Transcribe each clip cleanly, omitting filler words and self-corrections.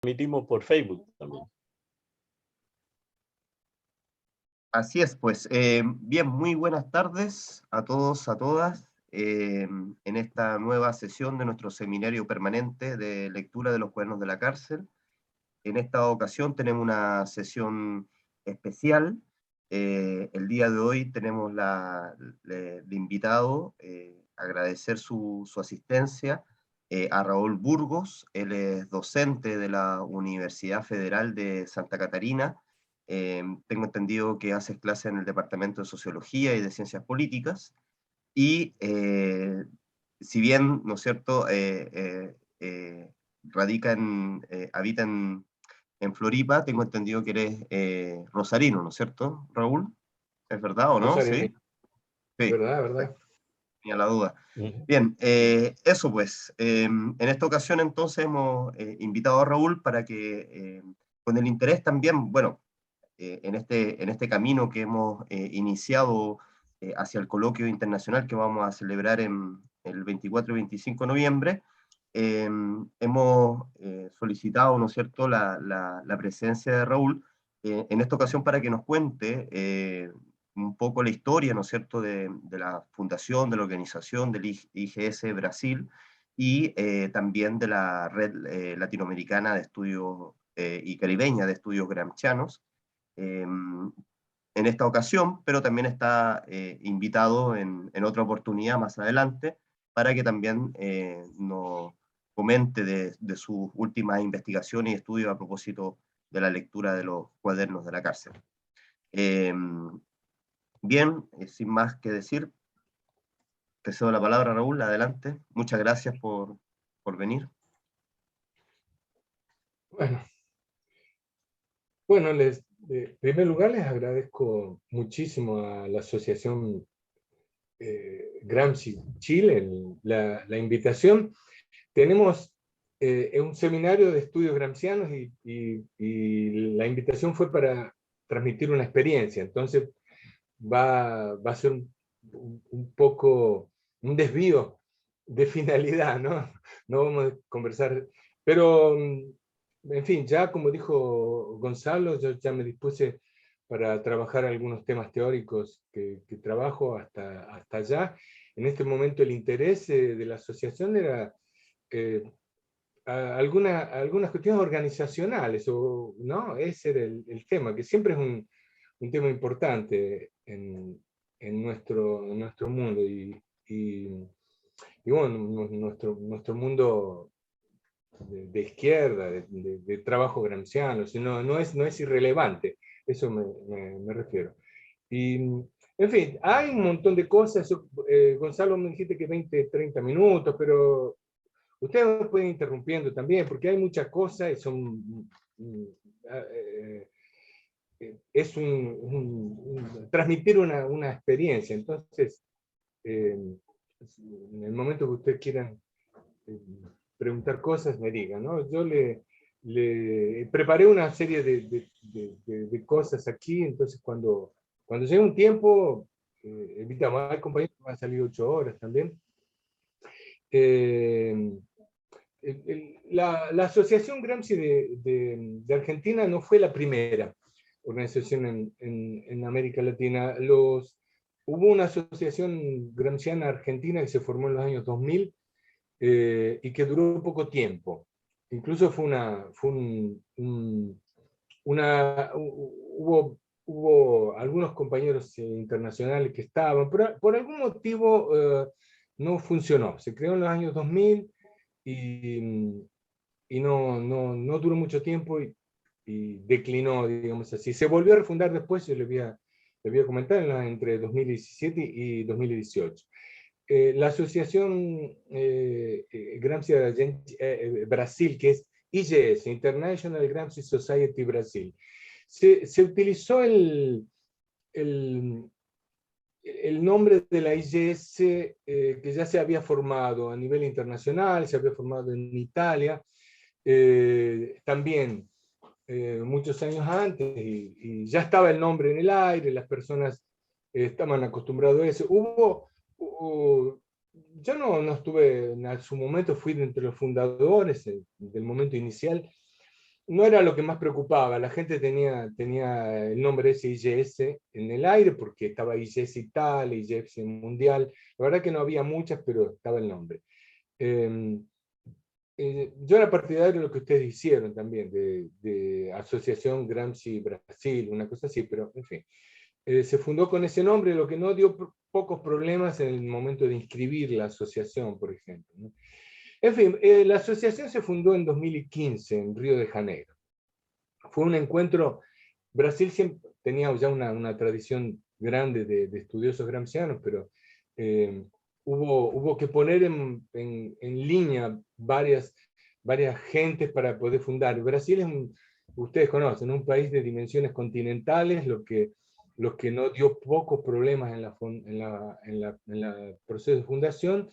Transmitimos por Facebook también. Así es, pues. Bien, muy buenas tardes a todos, a todas, en esta nueva sesión de nuestro seminario permanente de lectura de los cuadernos de la cárcel. En esta ocasión tenemos una sesión especial. El día de hoy tenemos de invitado, agradecer su asistencia, a Raúl Burgos. Él es docente de la Universidad Federal de Santa Catarina. Tengo entendido que haces clases en el Departamento de Sociología y de Ciencias Políticas, y si bien, ¿no es cierto?, habita en Floripa, tengo entendido que eres rosarino, ¿no es cierto, Raúl? ¿Es verdad o no? Rosario, Sí, sí, verdad, verdad. tenía la duda. Ujú. Bien, eso pues, en esta ocasión entonces hemos invitado a Raúl para que, con el interés también, bueno, en este camino que hemos iniciado hacia el coloquio internacional que vamos a celebrar en el 24 y 25 de noviembre, hemos solicitado, ¿no es cierto?, la presencia de Raúl en esta ocasión para que nos cuente un poco la historia, ¿no es cierto?, de la fundación, de la organización del IGS Brasil, y también de la red latinoamericana de estudios y caribeña de estudios gramscianos, en esta ocasión, pero también está invitado en otra oportunidad más adelante, para que también nos comente de sus últimas investigaciones y estudios a propósito de la lectura de los cuadernos de la cárcel. Bien, sin más que decir, te cedo la palabra, Raúl, adelante. Muchas gracias por venir. Bueno, en primer lugar les agradezco muchísimo a la Asociación Gramsci Chile la invitación. Tenemos un seminario de estudios gramscianos y la invitación fue para transmitir una experiencia. Entonces va a ser un poco un desvío de finalidad, ¿no? No vamos a conversar, pero en fin, ya como dijo Gonzalo, yo ya me dispuse para trabajar algunos temas teóricos que trabajo hasta allá. En este momento el interés de la asociación era algunas cuestiones organizacionales, ¿no? Ese era el tema, que siempre es un tema importante en nuestro mundo, y bueno, nuestro mundo de izquierda, de trabajo gramsciano, no es irrelevante, eso me refiero. Y, en fin, hay un montón de cosas. Gonzalo, me dijiste que 20, 30 minutos, pero ustedes me pueden ir interrumpiendo también, porque hay muchas cosas y son... es transmitir una experiencia. Entonces, en el momento que ustedes quieran eh, preguntar cosas, me digan, ¿no? Yo le preparé una serie de cosas aquí, entonces cuando llegue un tiempo, invitamos al compañero que van a salir 8 horas también. La Asociación Gramsci de Argentina no fue la primera organización en América Latina. Hubo una asociación gramsciana argentina que se formó en los años 2000 y que duró poco tiempo. Incluso hubo algunos compañeros internacionales que estaban, pero por algún motivo no funcionó. Se creó en los años 2000 y no duró mucho tiempo y declinó, digamos así. Se volvió a refundar después, yo le voy a comentar, entre 2017 y 2018. La asociación Gramsci Brasil, que es IGS, International Gramsci Society Brasil, se utilizó el nombre de la IGS que ya se había formado a nivel internacional, se había formado en Italia, también muchos años antes, y ya estaba el nombre en el aire, las personas estaban acostumbradas a eso. Yo no estuve, en su momento fui de entre los fundadores del momento inicial, no era lo que más preocupaba. La gente tenía el nombre ese IGS en el aire porque estaba IGS Italia, IGS Mundial. La verdad que no había muchas, pero estaba el nombre. Yo era partidario de lo que ustedes hicieron también, de Asociación Gramsci Brasil, una cosa así, pero en fin. Se fundó con ese nombre, lo que no dio pocos problemas en el momento de inscribir la asociación, por ejemplo, ¿no? En fin, la asociación se fundó en 2015 en Río de Janeiro. Fue un encuentro, Brasil siempre tenía ya una tradición grande de estudiosos gramscianos, pero hubo que poner en línea varias gentes para poder fundar. Brasil es, ustedes conocen, un país de dimensiones continentales, lo que no dio pocos problemas en la proceso de fundación,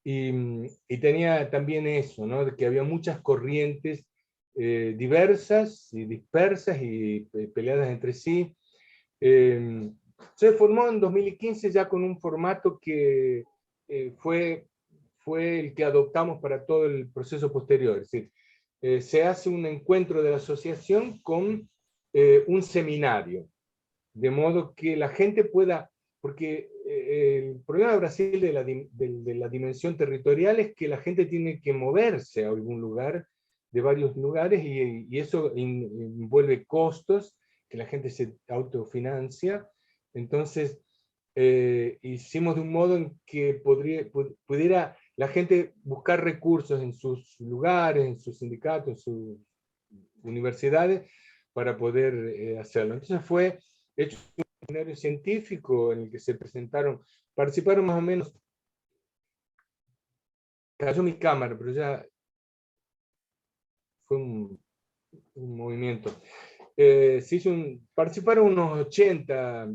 y tenía también eso, ¿no? De que había muchas corrientes diversas y dispersas y peleadas entre sí. Se formó en 2015 ya con un formato que fue el que adoptamos para todo el proceso posterior. Es decir, se hace un encuentro de la asociación con un seminario, de modo que la gente pueda, porque el problema de Brasil de la dimensión territorial es que la gente tiene que moverse a algún lugar, de varios lugares, y eso envuelve costos, que la gente se autofinancia. Entonces, hicimos de un modo en que pudiera la gente buscar recursos en sus lugares, en sus sindicatos, en sus universidades, para poder hacerlo. Entonces fue hecho un seminario científico en el que participaron más o menos, cayó mi cámara, pero ya fue un movimiento. Participaron unos 80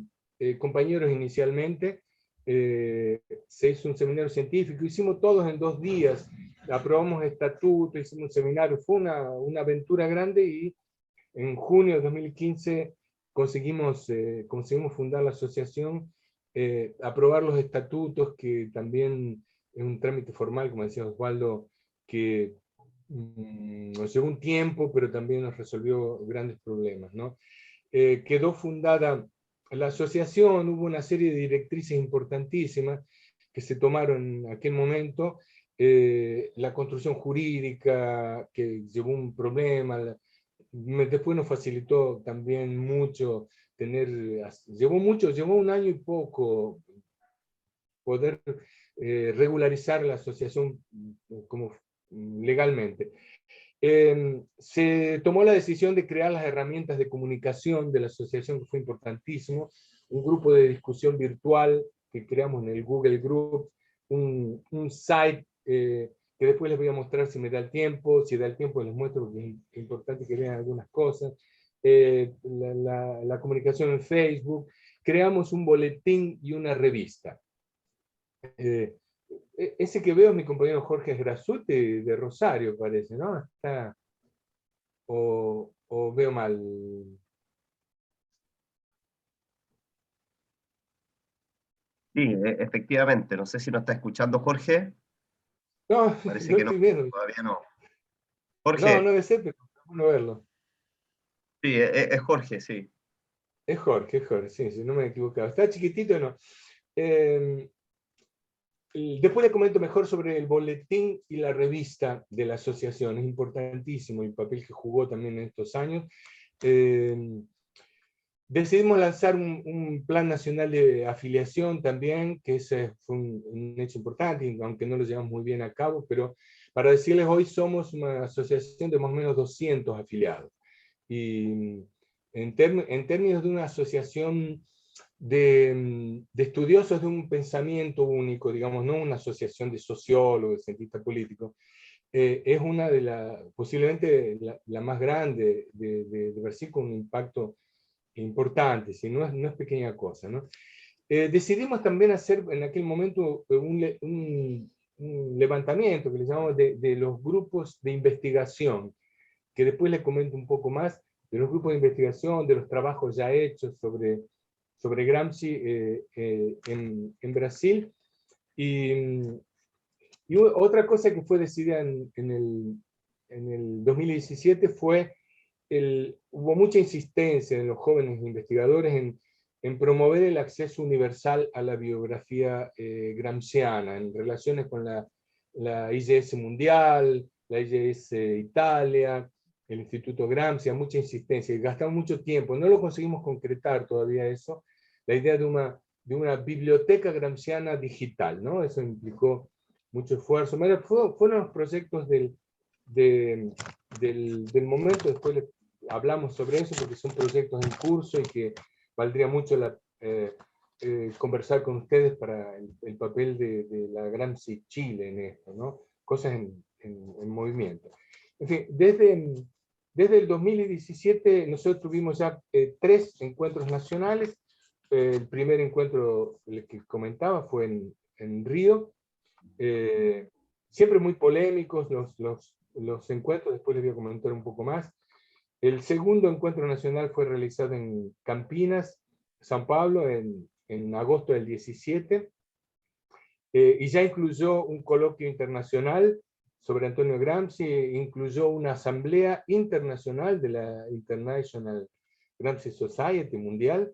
compañeros inicialmente. Se hizo un seminario científico, hicimos todos en 2 días, aprobamos estatutos, hicimos un seminario, fue una aventura grande, y en junio de 2015 conseguimos fundar la asociación, aprobar los estatutos, que también es un trámite formal, como decía Osvaldo, que nos llevó un tiempo, pero también nos resolvió grandes problemas, ¿no? Quedó fundada la asociación, hubo una serie de directrices importantísimas que se tomaron en aquel momento, la construcción jurídica, que llevó un problema, después nos facilitó también mucho llevó 1 año y poco poder regularizar la asociación como legalmente. Se tomó la decisión de crear las herramientas de comunicación de la asociación, que fue importantísimo, un grupo de discusión virtual que creamos en el Google Group, un site que después les voy a mostrar si me da el tiempo, si da el tiempo les muestro, porque es importante que vean algunas cosas, la comunicación en Facebook, creamos un boletín y una revista. Ese que veo es mi compañero Jorge Grasuti de Rosario, parece, ¿no? O veo mal. Sí, efectivamente. No sé si nos está escuchando Jorge. No, Parece lo que no, estoy viendo. todavía no. No, Jorge, no debe ser, pero es bueno verlo. sí, es Jorge, sí. Es Jorge, sí, no me he equivocado. Está chiquitito, ¿no? Después le comento mejor sobre el boletín y la revista de la asociación. Es importantísimo el papel que jugó también en estos años. Decidimos lanzar un plan nacional de afiliación también, que ese fue un hecho importante, aunque no lo llevamos muy bien a cabo, pero para decirles, hoy somos una asociación de más o menos 200 afiliados. Y en términos de una asociación de estudiosos de un pensamiento único, digamos, no una asociación de sociólogos, de cientistas políticos, es una de posiblemente la más grande de Brasil, con un impacto importante, si no es pequeña cosa, ¿no? Decidimos también hacer en aquel momento un levantamiento que le llamamos de los grupos de investigación, que después les comento un poco más, de los grupos de investigación, de los trabajos ya hechos sobre Gramsci en Brasil. Y otra cosa que fue decidida en el 2017 fue hubo mucha insistencia en los jóvenes investigadores en promover el acceso universal a la biografía gramsciana, en relaciones con la IGS Mundial, la IGS Italia, el Instituto Gramsci, mucha insistencia, y gastamos mucho tiempo, no lo conseguimos concretar todavía eso, la idea de una biblioteca gramsciana digital, ¿no? Eso implicó mucho esfuerzo. Bueno, fueron los proyectos del momento, después hablamos sobre eso, porque son proyectos en curso y que valdría mucho conversar con ustedes para el papel de la Gramsci Chile en esto, ¿no? Cosas en movimiento. En fin, desde el 2017 nosotros tuvimos ya 3 encuentros nacionales. El primer encuentro, el que comentaba, fue en Río. Siempre muy polémicos los encuentros, después les voy a comentar un poco más. El segundo encuentro nacional fue realizado en Campinas, San Pablo, en agosto del 17, y ya incluyó un coloquio internacional sobre Antonio Gramsci, incluyó una asamblea internacional de la International Gramsci Society mundial.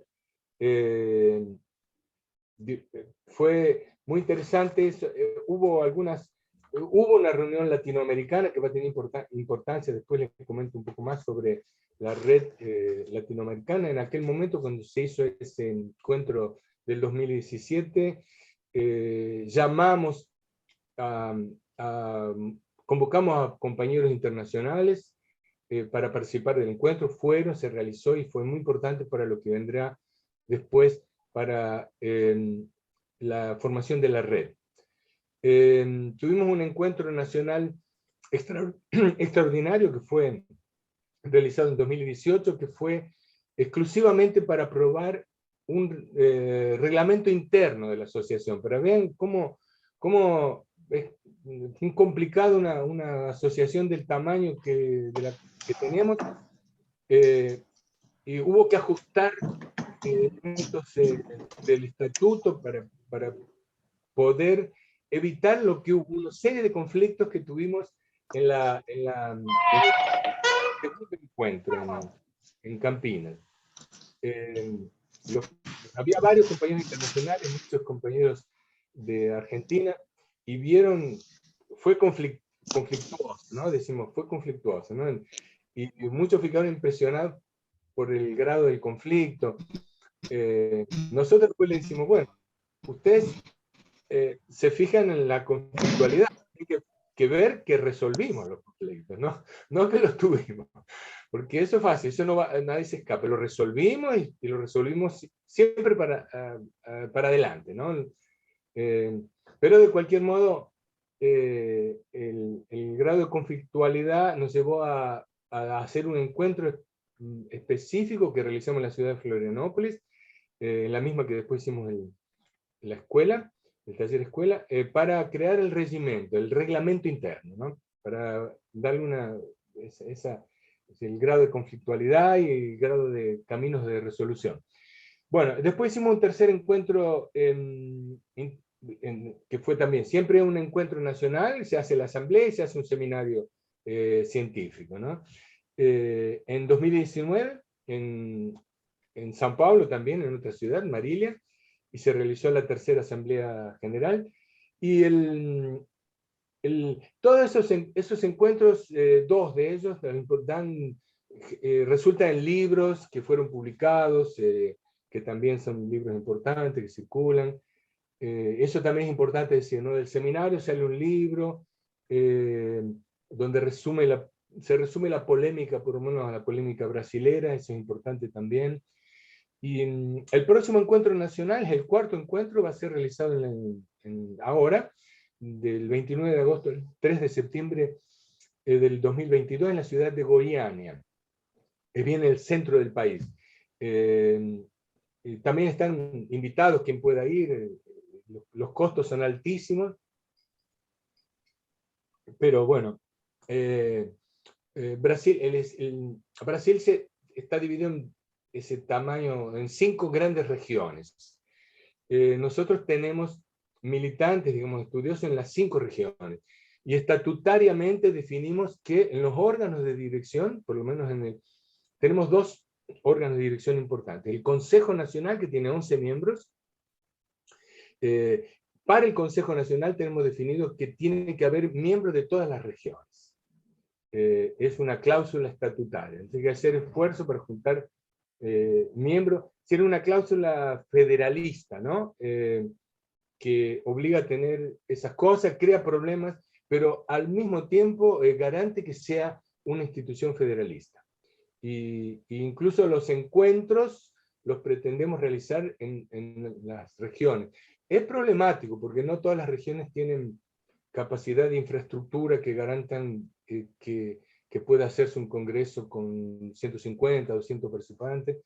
Fue muy interesante eso. Hubo una reunión latinoamericana que va a tener importancia, después les comento un poco más sobre la red latinoamericana. En aquel momento, cuando se hizo ese encuentro del 2017, convocamos a compañeros internacionales para participar del encuentro. Se realizó y fue muy importante para lo que vendrá después para la formación de la red. Tuvimos un encuentro nacional extraordinario que fue realizado en 2018, que fue exclusivamente para aprobar un reglamento interno de la asociación. Pero vean cómo es complicado una asociación del tamaño que teníamos, y hubo que ajustar elementos del estatuto para poder evitar lo que hubo, una serie de conflictos que tuvimos en el segundo encuentro en Campinas. Había varios compañeros internacionales, muchos compañeros de Argentina, y fue conflictuoso, ¿no? Decimos, fue conflictuoso, ¿no? Y muchos ficaron impresionados por el grado del conflicto. Nosotros después le decimos, bueno, ustedes se fijan en la conflictualidad, hay que ver que resolvimos los conflictos, no que los tuvimos, porque eso es fácil, eso nadie se escapa, lo resolvimos y lo resolvimos siempre para adelante, ¿no? Pero de cualquier modo, el grado de conflictualidad nos llevó a hacer un encuentro específico que realizamos en la ciudad de Florianópolis, la misma que después hicimos en la escuela, el taller escuela, para crear el reglamento interno, ¿no? Para darle el grado de conflictualidad y el grado de caminos de resolución. Bueno, después hicimos un tercer encuentro que fue también siempre un encuentro nacional, se hace la asamblea y se hace un seminario científico, ¿no? En 2019, en San Pablo también, en otra ciudad, Marilia, y se realizó la tercera asamblea general, y todos esos encuentros, 2 de ellos resultan en libros que fueron publicados, que también son libros importantes, que circulan. Eso también es importante decir, ¿no? Del seminario sale un libro donde se resume la polémica, por lo menos la polémica brasilera, eso es importante también. Y el próximo encuentro nacional, el 4º encuentro, va a ser realizado ahora, del 29 de agosto al 3 de septiembre del 2022, en la ciudad de Goiânia, es bien el centro del país. También están invitados quien pueda ir, los costos son altísimos, pero bueno, Brasil está dividido en ese tamaño en 5 grandes regiones. Nosotros tenemos militantes, digamos, estudiosos en las 5 regiones, y estatutariamente definimos que en los órganos de dirección, por lo menos en tenemos dos órganos de dirección importantes. El Consejo Nacional, que tiene 11 miembros. Para el Consejo Nacional tenemos definido que tiene que haber miembros de todas las regiones. Es una cláusula estatutaria. Entonces hay que hacer esfuerzo para juntar miembros. Tiene una cláusula federalista, ¿no? Que obliga a tener esas cosas, crea problemas, pero al mismo tiempo garante que sea una institución federalista. Y incluso los encuentros los pretendemos realizar en las regiones. Es problemático porque no todas las regiones tienen capacidad de infraestructura que garantan que pueda hacerse un congreso con 150 o 200 participantes,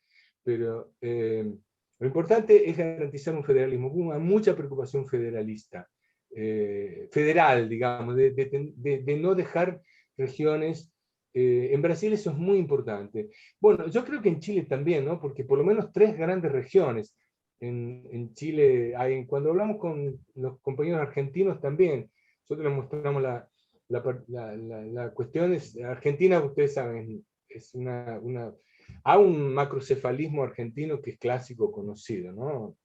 pero lo importante es garantizar un federalismo. Hubo mucha preocupación federalista, federal, digamos, de no dejar regiones. En Brasil eso es muy importante. Bueno, yo creo que en Chile también, ¿no? Porque por lo menos 3 grandes regiones. En Chile, cuando hablamos con los compañeros argentinos también, nosotros les mostramos la cuestión. Argentina, ustedes saben, es hay un macrocefalismo argentino que es clásico conocido, ¿no?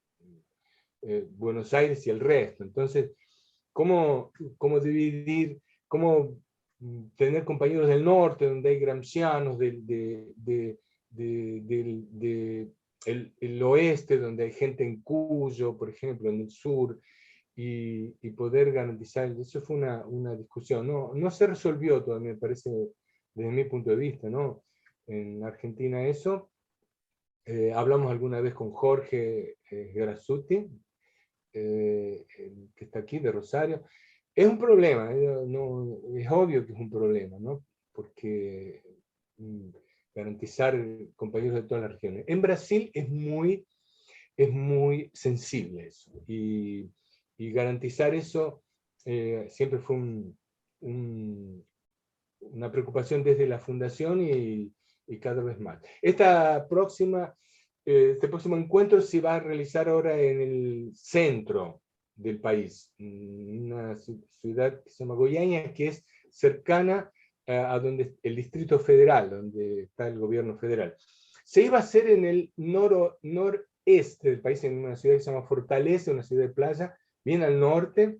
Buenos Aires y el resto. Entonces, ¿cómo dividir, cómo tener compañeros del norte, donde hay gramscianos, el oeste, donde hay gente en Cuyo, por ejemplo, en el sur, y poder garantizar? Eso fue una discusión. No se resolvió todavía, me parece, desde mi punto de vista, ¿no? En Argentina eso. Hablamos alguna vez con Jorge Grasutti, que está aquí, de Rosario. Es un problema, es obvio que es un problema, ¿no? Porque garantizar compañeros de todas las regiones. En Brasil es muy sensible eso, y garantizar eso siempre fue una preocupación desde la fundación y cada vez más. Este próximo encuentro se va a realizar ahora en el centro del país, una ciudad que se llama Goiânia, que es cercana a donde el Distrito Federal, donde está el gobierno federal. Se iba a hacer en el noreste del país, en una ciudad que se llama Fortaleza, una ciudad de playa, bien al norte.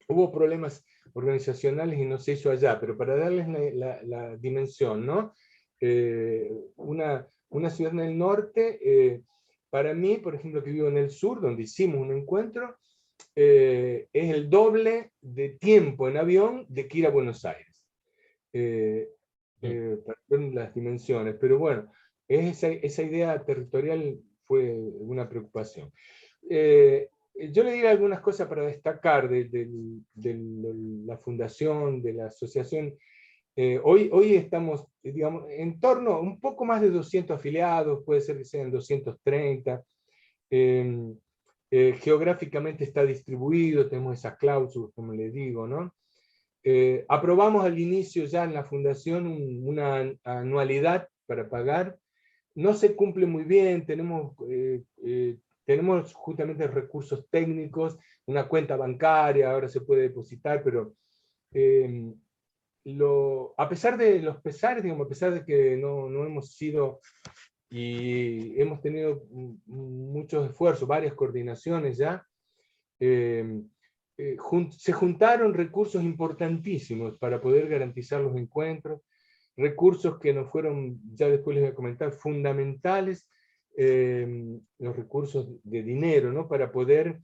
Hubo problemas organizacionales y no se hizo allá, pero para darles la dimensión, ¿no? Una ciudad en el norte, para mí, por ejemplo, que vivo en el sur, donde hicimos un encuentro, es el doble de tiempo en avión de que ir a Buenos Aires. Para ver las dimensiones, pero bueno, esa idea territorial fue una preocupación. Yo le diré algunas cosas para destacar de la fundación, de la asociación. Hoy estamos, digamos, en torno a un poco más de 200 afiliados, puede ser que sean 230. Geográficamente está distribuido, tenemos esas cláusulas, como le digo, ¿no? Aprobamos al inicio ya en la fundación una anualidad para pagar. No se cumple muy bien, tenemos justamente recursos técnicos, una cuenta bancaria, ahora se puede depositar, pero a pesar de los pesares, digamos, a pesar de que no hemos sido, y hemos tenido muchos esfuerzos, varias coordinaciones ya, se juntaron recursos importantísimos para poder garantizar los encuentros, recursos que nos fueron, ya después les voy a comentar, fundamentales, los recursos de dinero, ¿no? Para poder,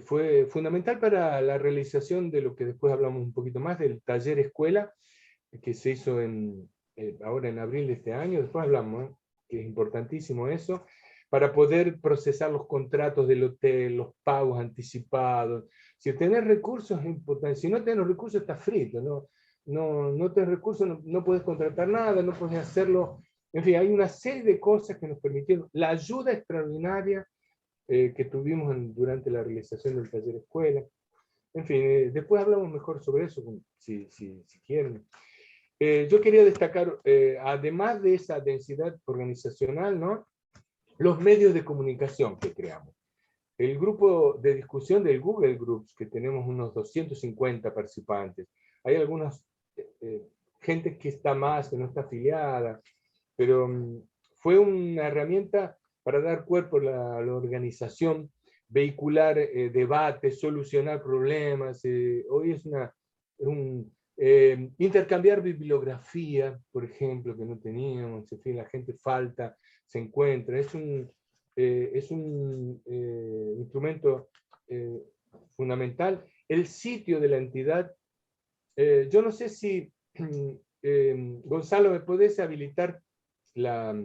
fue fundamental para la realización de lo que después hablamos un poquito más, del taller escuela, que se hizo ahora en abril de este año, después hablamos, ¿eh? Que es importantísimo eso, para poder procesar los contratos del hotel, los pagos anticipados. Si tenés recursos es importante, si no tenés recursos está frito, ¿no? No tenés recursos, no puedes contratar nada, no puedes hacerlo. En fin, hay una serie de cosas que nos permitieron. La ayuda extraordinaria que tuvimos durante la realización del taller escuela. En fin, después hablamos mejor sobre eso, si quieren. Yo quería destacar, además de esa densidad organizacional, ¿no? Los medios de comunicación que creamos. El grupo de discusión del Google Groups, que tenemos unos 250 participantes. Hay algunas gente que está más, que no está afiliada. pero fue una herramienta para dar cuerpo a la organización, vehicular debates, solucionar problemas. Hoy es intercambiar bibliografía, por ejemplo, que no teníamos, en fin, la gente falta, se encuentra. Es un instrumento fundamental. El sitio de la entidad, yo no sé si, Gonzalo, ¿me podés habilitar la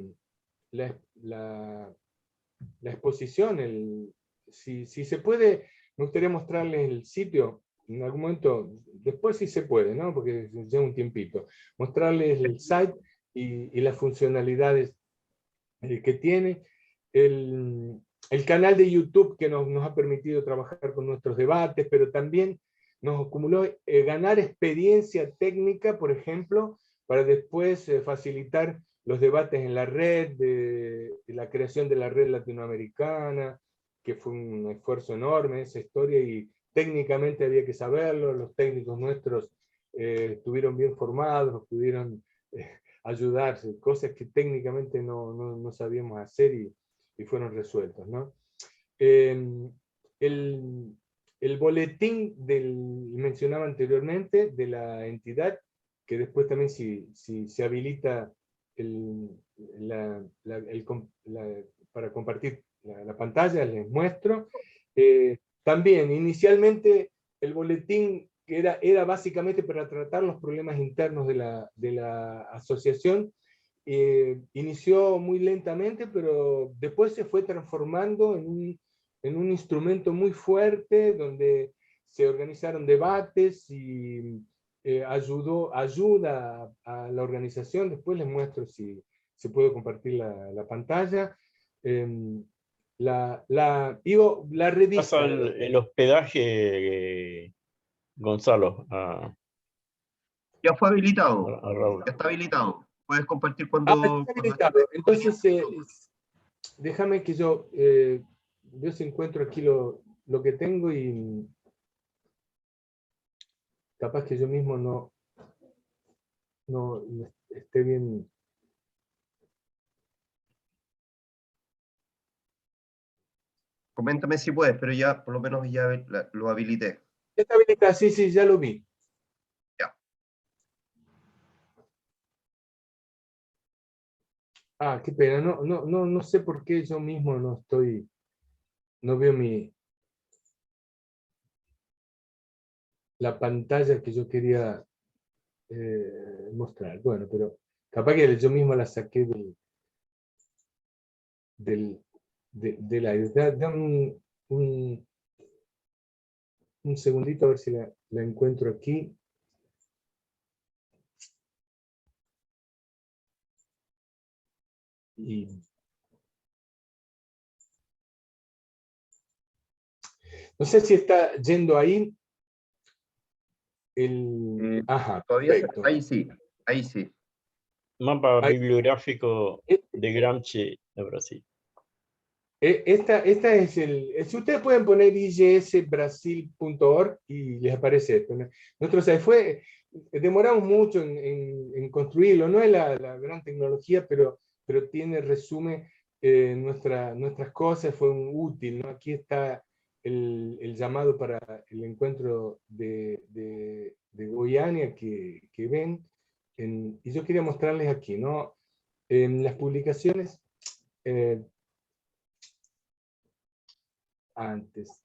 exposición? Si se puede, me gustaría mostrarles el sitio en algún momento, después sí se puede, ¿no? Porque lleva un tiempito. Mostrarles el site y las funcionalidades que tiene. El canal de YouTube que nos ha permitido trabajar con nuestros debates, pero también nos acumuló ganar experiencia técnica, por ejemplo, para después facilitar los debates en la red, de la creación de la red latinoamericana, que fue un esfuerzo enorme esa historia, y técnicamente había que saberlo, los técnicos nuestros estuvieron bien formados, pudieron ayudarse, cosas que técnicamente no sabíamos hacer y fueron resueltas, ¿no? El boletín mencionaba anteriormente, de la entidad, que después también si se habilita para compartir la pantalla, les muestro. También, inicialmente, el boletín era básicamente para tratar los problemas internos de la asociación. Inició muy lentamente, pero después se fue transformando en un instrumento muy fuerte, donde se organizaron debates y ayuda a la organización. Después les muestro si se puede compartir la pantalla. La revista. Pasa el hospedaje, Gonzalo, Ya fue habilitado, a Raúl. ya está habilitado. Puedes compartir Está cuando habilitado. Entonces, déjame que yo si encuentro aquí lo que tengo, y capaz que yo mismo no esté bien. Coméntame si puedes, pero ya por lo menos ya lo habilité. Está habilitado, sí, ya lo vi. Ya. Ah, qué pena, no sé por qué yo mismo no veo la pantalla que yo quería mostrar. Bueno, pero capaz que yo mismo la saqué del aire. Dame un segundito a ver si la encuentro aquí. No sé si está yendo ahí. Ajá, Todavía perfecto. ahí sí. Mapa Ahí. bibliográfico de Gramsci de Brasil. Esta es si ustedes pueden poner igsbrasil.org y les aparece esto. Nosotros demoramos mucho en construirlo, no es la gran tecnología, pero tiene resumen nuestras cosas, fue un útil, ¿no? Aquí está el llamado para el encuentro de Goiânia que ven, y yo quería mostrarles aquí, ¿no? En las publicaciones antes.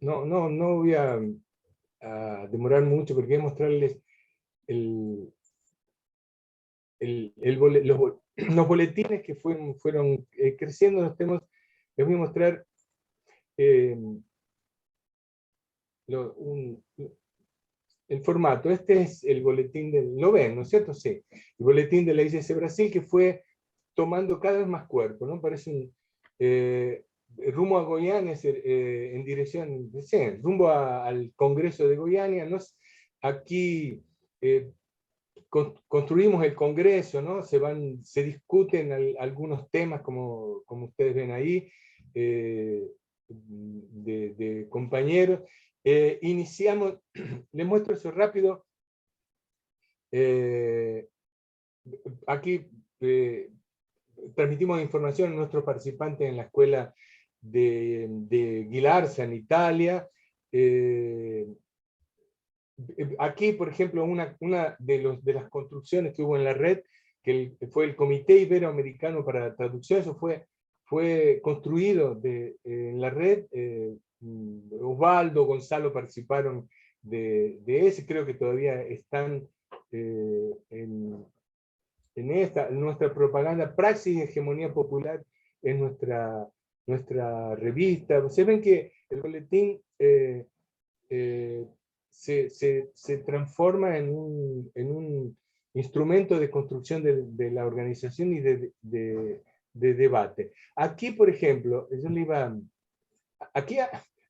No voy a demorar mucho, porque voy a mostrarles los boletines que fueron creciendo. Les voy a mostrar el formato. Este es el boletín ¿lo ven, no es cierto? Sí. El boletín de la IGC Brasil, que fue tomando cada vez más cuerpo, ¿no? Parece rumbo a Goiânia, en dirección, sí, rumbo al Congreso de Goiânia, ¿no? Aquí construimos el Congreso, ¿no? Se discuten algunos temas, como ustedes ven ahí, de compañeros. Iniciamos, les muestro eso rápido. aquí transmitimos información a nuestros participantes en la escuela de Ghilarza, en Italia. Aquí, por ejemplo, una de las construcciones que hubo en la red, que fue el Comité Iberoamericano para la Traducción, eso fue construido en la red. Osvaldo, Gonzalo participaron de ese, creo que todavía están en nuestra propaganda. Praxis y Hegemonía Popular es nuestra revista. Se ven que el boletín se transforma en un instrumento de construcción de la organización y de debate. Aquí, por ejemplo, yo le iba... Aquí,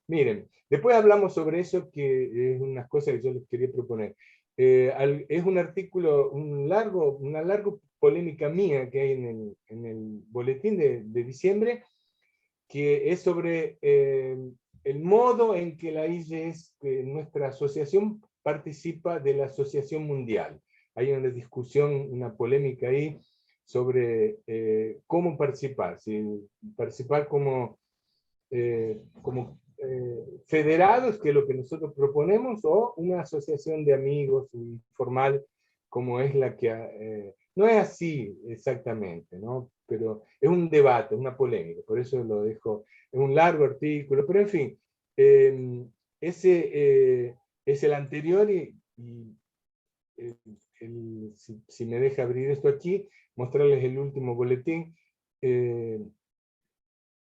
miren, después hablamos sobre eso, que es una cosa que yo les quería proponer. Es un artículo, una larga polémica mía que hay en el boletín de diciembre, que es sobre el modo en que la IGES, nuestra asociación, participa de la Asociación Mundial. Hay una discusión, una polémica ahí sobre cómo participar, si participar como federados, que es lo que nosotros proponemos, o una asociación de amigos informal, como es la que... no es así exactamente, ¿no? Pero es un debate, una polémica, por eso lo dejo, es un largo artículo, pero en fin, ese es el anterior si me deja abrir esto aquí, mostrarles el último boletín.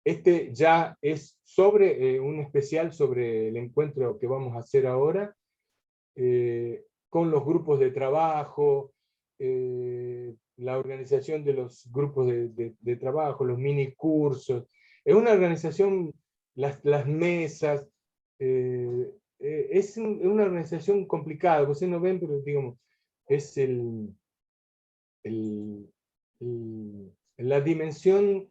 Este ya es sobre un especial sobre el encuentro que vamos a hacer ahora, con los grupos de trabajo, la organización de los grupos de trabajo, los mini cursos. Es una organización, las mesas, es una organización complicada, ustedes no ven, pero digamos, es la dimensión.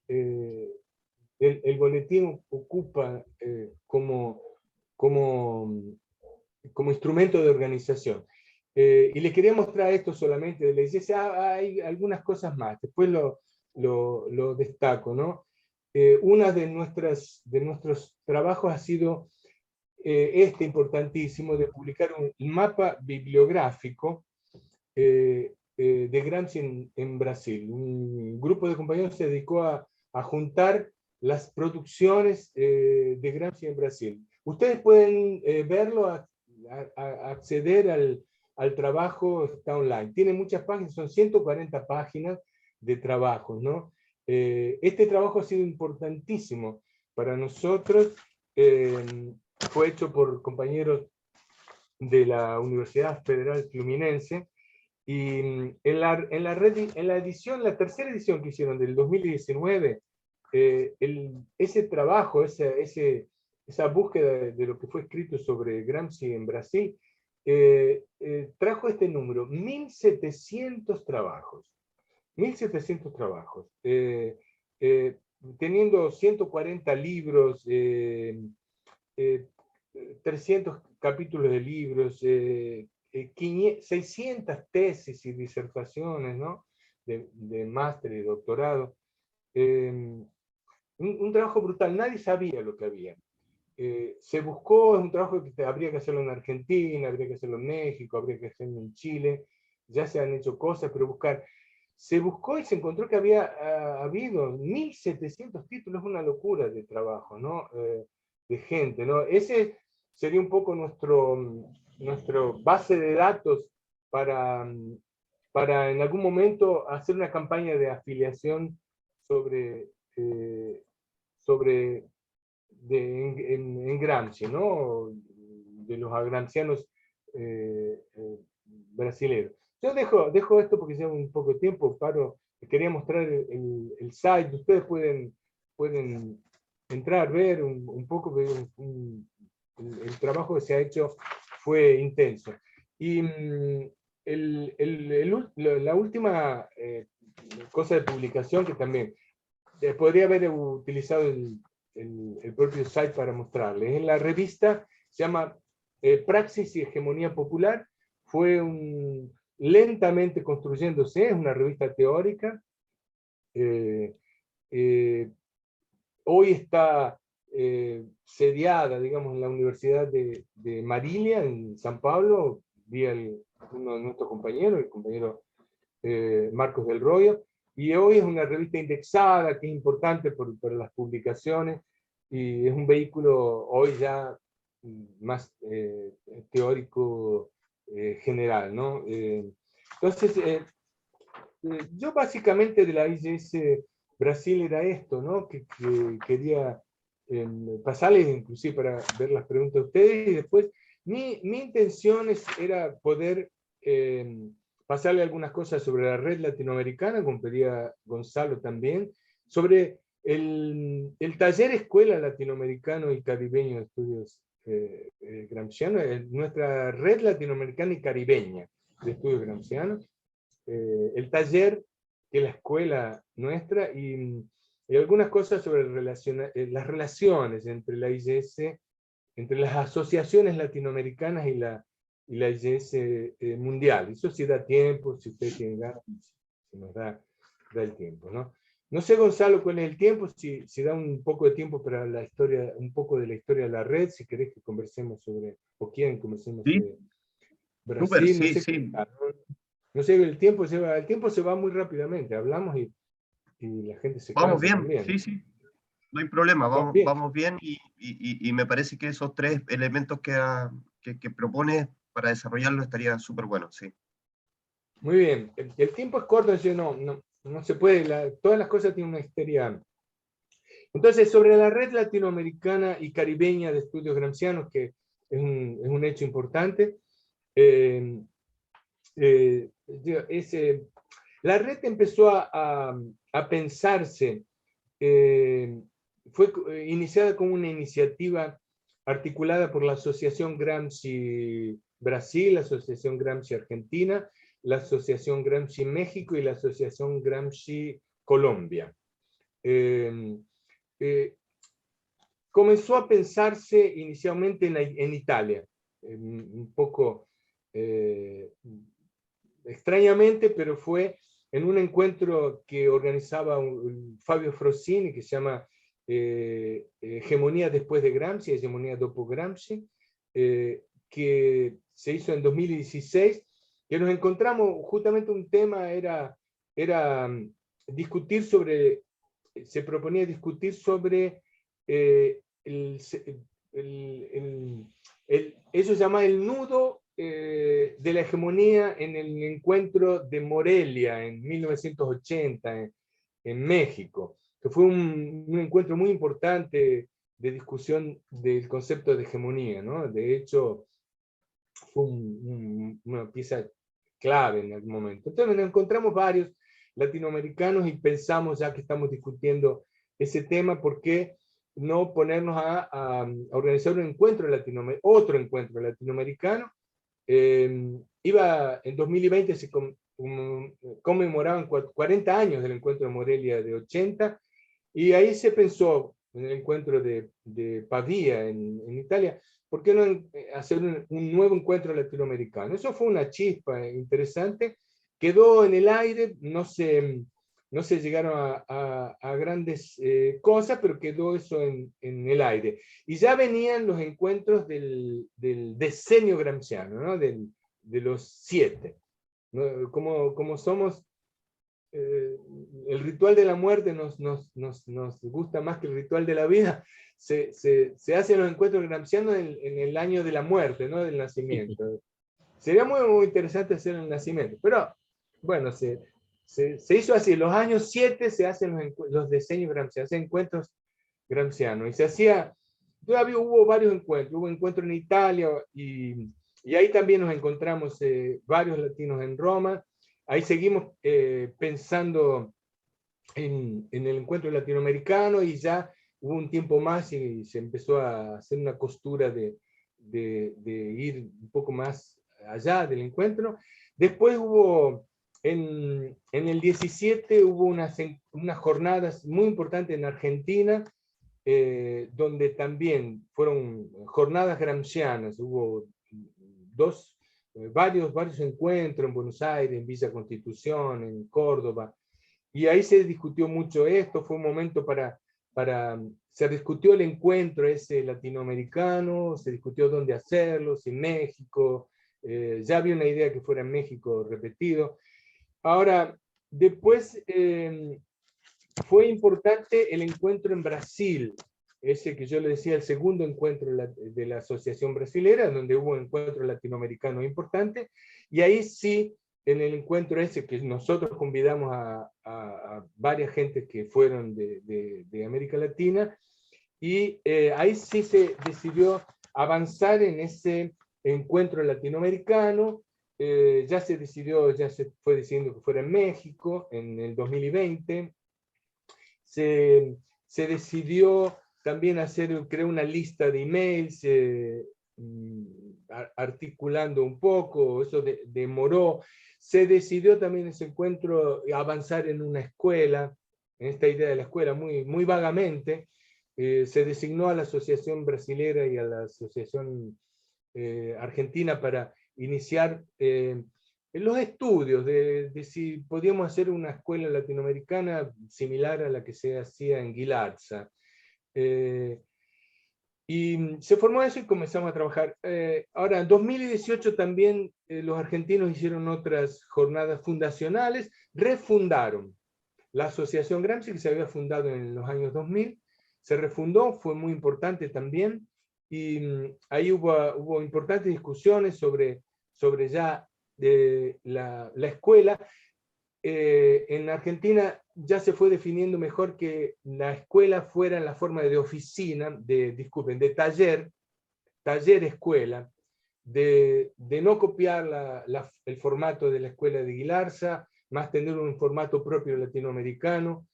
El boletín ocupa como instrumento de organización. Y les quería mostrar esto solamente, les dice, hay algunas cosas más, después lo destaco, ¿no? Una de nuestros trabajos ha sido importantísimo, de publicar un mapa bibliográfico de Gramsci en Brasil. Un grupo de compañeros se dedicó a juntar las producciones de Gramsci en Brasil. Ustedes pueden verlo, acceder al trabajo, está online. Tiene muchas páginas, son 140 páginas de trabajos, ¿no? Este trabajo ha sido importantísimo para nosotros. Fue hecho por compañeros de la Universidad Federal Fluminense, y en la edición, la tercera edición que hicieron del 2019, ese trabajo, esa búsqueda de lo que fue escrito sobre Gramsci en Brasil, trajo este número, 1.700 trabajos. 1.700 trabajos. Teniendo 140 libros, 300 capítulos de libros, 600 tesis y disertaciones, ¿no? de máster y doctorado. Un trabajo brutal, nadie sabía lo que había. Se buscó, es un trabajo que habría que hacerlo en Argentina, habría que hacerlo en México, habría que hacerlo en Chile, ya se han hecho cosas, pero se buscó y se encontró que había habido 1.700 títulos, una locura de trabajo, ¿no? De gente, ¿no? Ese sería un poco nuestro base de datos para en algún momento hacer una campaña de afiliación en Gramsci, ¿no? De los gramscianos brasileños. Yo dejo esto porque lleva un poco de tiempo, quería mostrar el site, ustedes pueden entrar, ver un poco, el trabajo que se ha hecho fue intenso. Y la última cosa de publicación que también podría haber utilizado el propio site para mostrarles. En la revista se llama Praxis y Hegemonía Popular. Fue lentamente construyéndose, es una revista teórica. Hoy está sediada, digamos, en la Universidad de Marilia, en San Pablo, vía uno de nuestros compañeros, el compañero Marcos del Royo, y hoy es una revista indexada, que es importante por las publicaciones, y es un vehículo hoy ya más teórico general, ¿no? Entonces, yo básicamente de la IGS Brasil era esto, ¿no? Que quería pasarles inclusive para ver las preguntas de ustedes, y después mi intención era poder pasarle algunas cosas sobre la red latinoamericana, como pedía Gonzalo también, sobre el taller Escuela Latinoamericano y Caribeño de Estudios Gramscianos, nuestra red latinoamericana y caribeña de estudios gramscianos, el taller que la escuela nuestra, y algunas cosas sobre las relaciones entre la IGS, entre las asociaciones latinoamericanas y la IGS mundial. Eso sí da tiempo, si ustedes tienen ganas, si nos da el tiempo, ¿no? No sé, Gonzalo, cuál es el tiempo, si da un poco de tiempo para la historia, un poco de la historia de la red, si querés que conversemos sobre, o quieren conversemos Sí, sobre súper, Brasil, no sí, sé, sí. no sé, el tiempo se va muy rápidamente, hablamos y la gente se Vamos cansa bien, también. sí, sí. No hay problema, Vamos bien. vamos bien, y me parece que esos tres elementos que propones para desarrollarlo estaría súper bueno, sí. Muy bien. El tiempo es corto, entonces no se puede, todas las cosas tienen una historia. Entonces, sobre la red latinoamericana y caribeña de estudios gramscianos, que es un hecho importante, la red empezó a pensarse, fue iniciada como una iniciativa articulada por la Asociación Gramsci Brasil, la Asociación Gramsci Argentina, la Asociación Gramsci México y la Asociación Gramsci Colombia. Comenzó a pensarse inicialmente en Italia, un poco extrañamente, pero fue en un encuentro que organizaba Fabio Frosini, que se llama Hegemonía después de Gramsci, Hegemonía dopo Gramsci, que se hizo en 2016, que nos encontramos, justamente un tema era discutir sobre, se proponía discutir sobre eso se llama el nudo de la hegemonía en el encuentro de Morelia en 1980 en México, que fue un encuentro muy importante de discusión del concepto de hegemonía, ¿no? De hecho, fue una pieza clave en algún momento. Entonces nos encontramos varios latinoamericanos y pensamos, ya que estamos discutiendo ese tema, ¿por qué no ponernos a organizar un encuentro otro encuentro latinoamericano? En 2020 se conmemoraban 40 años del encuentro de Morelia de 80, y ahí se pensó, en el encuentro de Pavía en Italia, ¿por qué no hacer un nuevo encuentro latinoamericano? Eso fue una chispa interesante, quedó en el aire, no se llegaron a grandes cosas, pero quedó eso en el aire. Y ya venían los encuentros del decenio gramsciano, ¿no? De los 7. ¿No? Como somos, el ritual de la muerte nos gusta más que el ritual de la vida, se hacen los encuentros gramscianos en el año de la muerte, ¿no? Del nacimiento. Sería muy, muy interesante hacer el nacimiento, pero bueno, se hizo así. Los años 7 se hacen los diseños gramscianos, se hacen encuentros gramscianos, y se hacía, todavía hubo varios encuentros, hubo encuentros en Italia, y ahí también nos encontramos varios latinos en Roma. Ahí seguimos pensando en el encuentro latinoamericano, y ya hubo un tiempo más y se empezó a hacer una costura de ir un poco más allá del encuentro. Después hubo, en el 17 hubo unas jornadas muy importantes en Argentina, donde también fueron jornadas gramscianas. Hubo varios encuentros en Buenos Aires, en Villa Constitución, en Córdoba, y ahí se discutió mucho esto. Fue un momento se discutió el encuentro ese latinoamericano, se discutió dónde hacerlo, si en México, ya había una idea que fuera en México repetido. Ahora, después fue importante el encuentro en Brasil, ese que yo le decía, el segundo encuentro de la Asociación Brasilera, donde hubo un encuentro latinoamericano importante, y ahí sí, en el encuentro ese que nosotros convidamos a varias gentes que fueron de América Latina, y ahí sí se decidió avanzar en ese encuentro latinoamericano. Ya se decidió, ya se fue diciendo que fuera en México en el 2020. Se decidió también crear una lista de emails, articulando un poco, eso demoró. Se decidió también ese encuentro avanzar en una escuela, en esta idea de la escuela, muy vagamente. Se designó a la Asociación Brasilera y a la Asociación Argentina para iniciar los estudios de si podíamos hacer una escuela latinoamericana similar a la que se hacía en Guilarza. Y se formó eso y comenzamos a trabajar. Ahora, en 2018 también los argentinos hicieron otras jornadas fundacionales, refundaron la Asociación Gramsci, que se había fundado en los años 2000, se refundó, fue muy importante también, y ahí hubo importantes discusiones sobre ya la escuela. En Argentina ya se fue definiendo mejor que la escuela fuera en la forma de oficina, de taller-escuela, de no copiar el formato de la escuela de Guilarza, más tener un formato propio latinoamericano,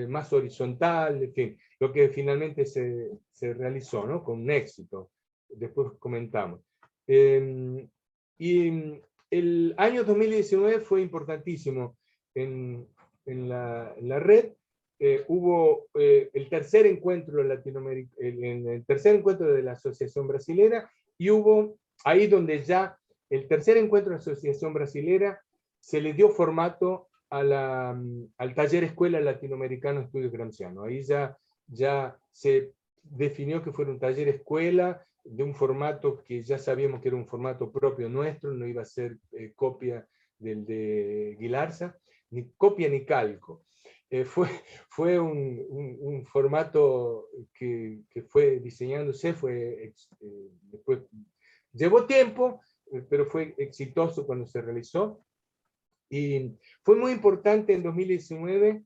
más horizontal, en fin, lo que finalmente se realizó, ¿no? Con un éxito. Después comentamos. Y el año 2019 fue importantísimo en la red. Hubo el tercer encuentro el tercer encuentro de la Asociación Brasilera, y hubo ahí donde ya el tercer encuentro de la Asociación Brasilera se le dio formato al taller escuela latinoamericano Estudios Gramsciano. Ahí ya se definió que fuera un taller escuela de un formato que ya sabíamos que era un formato propio nuestro, no iba a ser copia del de Guilarza, ni copia ni calco. Fue un formato que fue diseñándose, después llevó tiempo, pero fue exitoso cuando se realizó. Y fue muy importante en 2019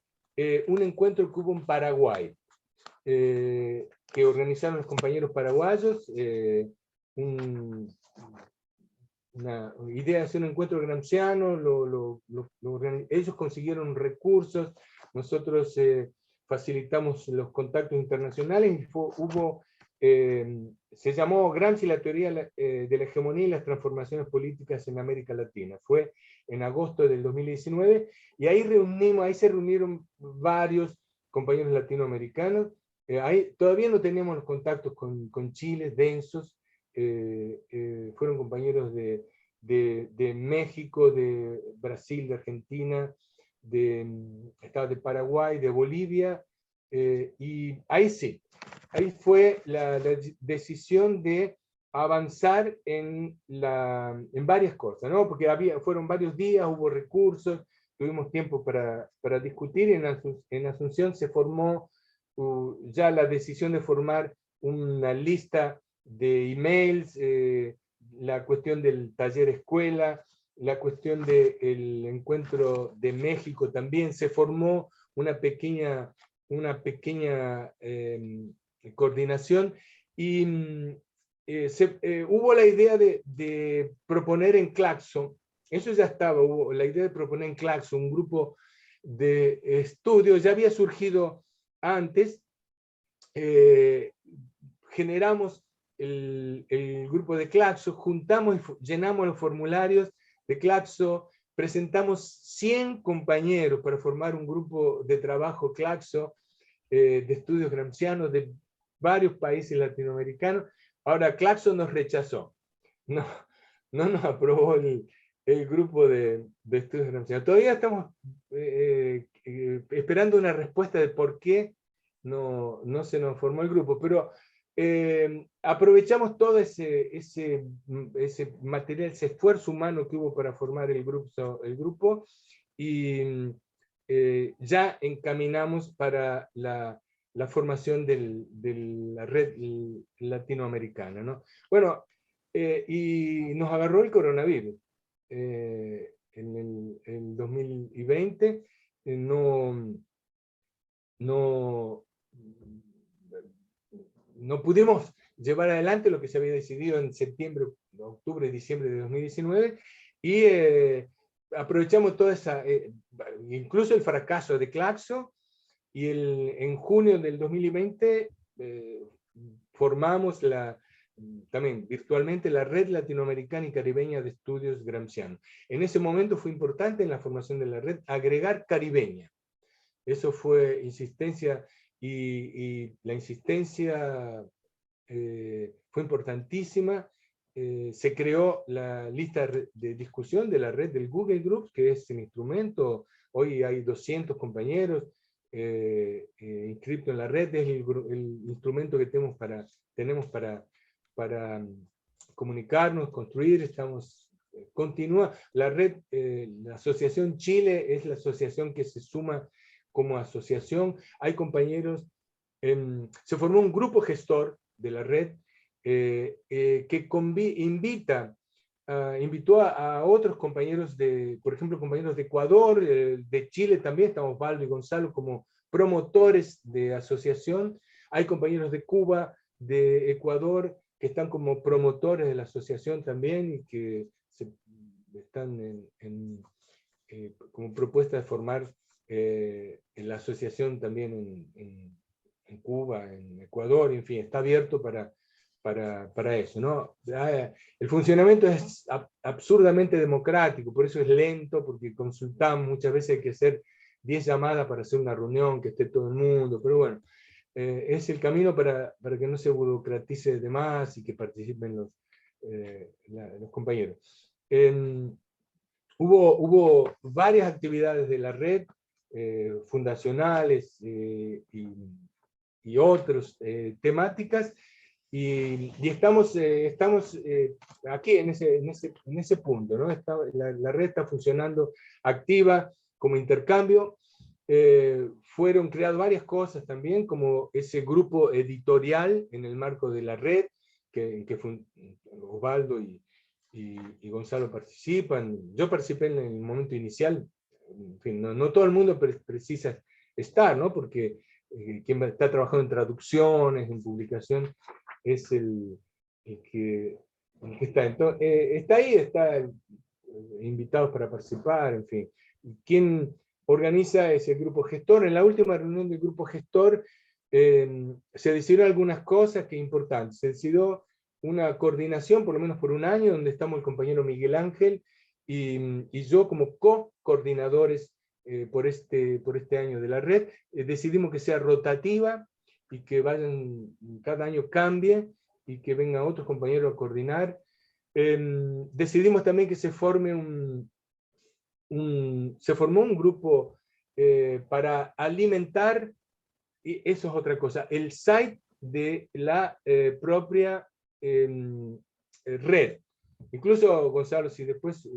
un encuentro que hubo en Paraguay, que organizaron los compañeros paraguayos, una idea de hacer un encuentro gramsciano, ellos consiguieron recursos, nosotros facilitamos los contactos internacionales, y se llamó Gramsci la teoría de la hegemonía y las transformaciones políticas en América Latina. Fue en agosto del 2019, y ahí se reunieron varios compañeros latinoamericanos. Ahí todavía no teníamos los contactos con Chile, densos. Fueron compañeros de México, de Brasil, de Argentina, de Paraguay, de Bolivia, y ahí sí, ahí fue la decisión de avanzar en varias cosas, ¿no? Porque fueron varios días, hubo recursos, tuvimos tiempo para discutir, y en Asunción se formó ya la decisión de formar una lista de emails, la cuestión del taller escuela, la cuestión del encuentro de México también. Se formó una pequeña coordinación, y hubo la idea de proponer en Claxo, eso ya estaba, hubo la idea de proponer en Claxo un grupo de estudios, ya había surgido antes. Generamos el grupo de Claxo, juntamos y llenamos los formularios de Claxo, presentamos 100 compañeros para formar un grupo de trabajo Claxo, de estudios gramscianos de varios países latinoamericanos. Ahora, Claxo nos rechazó. no nos aprobó el grupo de estudios gramscianos. Todavía estamos esperando una respuesta de por qué no se nos formó el grupo, pero aprovechamos todo ese material, ese esfuerzo humano que hubo para formar el grupo y ya encaminamos para la formación de la red latinoamericana, ¿no? Bueno, y nos agarró el coronavirus en el 2020. No pudimos llevar adelante lo que se había decidido en septiembre, octubre y diciembre de 2019, y aprovechamos toda esa, incluso el fracaso de Claxo, y en junio del 2020 formamos también virtualmente la Red Latinoamericana y Caribeña de Estudios Gramscianos. En ese momento fue importante en la formación de la red agregar caribeña. Eso fue insistencia, y la insistencia fue importantísima. Se creó la lista de discusión de la red del Google Groups, que es el instrumento. Hoy hay 200 compañeros inscritos en la red. Es el instrumento que tenemos para comunicarnos, construir. Continúa la red. La Asociación Chile es la asociación que se suma como asociación. Hay compañeros, se formó un grupo gestor de la red que invitó a otros compañeros, por ejemplo, compañeros de Ecuador, de Chile también, estamos Osvaldo y Gonzalo como promotores de asociación. Hay compañeros de Cuba, de Ecuador, que están como promotores de la asociación también, y que están como propuesta de formar en la asociación también en Cuba, en Ecuador, en fin, está abierto para eso, ¿no? El funcionamiento es absurdamente democrático, por eso es lento, porque consultamos, muchas veces hay que hacer 10 llamadas para hacer una reunión, que esté todo el mundo, pero bueno, es el camino para que no se burocratice de más y que participen los compañeros. Hubo varias actividades de la red, fundacionales y otras temáticas, y estamos aquí en ese punto, ¿no? La red está funcionando activa como intercambio. Fueron creadas varias cosas también, como ese grupo editorial en el marco de la red, que Osvaldo y Gonzalo participan. Yo participé en el momento inicial. En fin, no todo el mundo precisa estar, ¿no? Porque quien está trabajando en traducciones, en publicación, es el que está. Entonces, está ahí, invitados para participar, en fin. ¿Quién organiza ese grupo gestor? En la última reunión del grupo gestor se decidieron algunas cosas que importantes. Se decidió una coordinación, por lo menos por un año, donde estamos el compañero Miguel Ángel y yo como co-coordinadores por este año de la red. Decidimos que sea rotativa y que cada año cambie y que vengan otros compañeros a coordinar. Decidimos también que se formó un grupo para alimentar, y eso es otra cosa, el site de la propia red. Incluso, Gonzalo, si después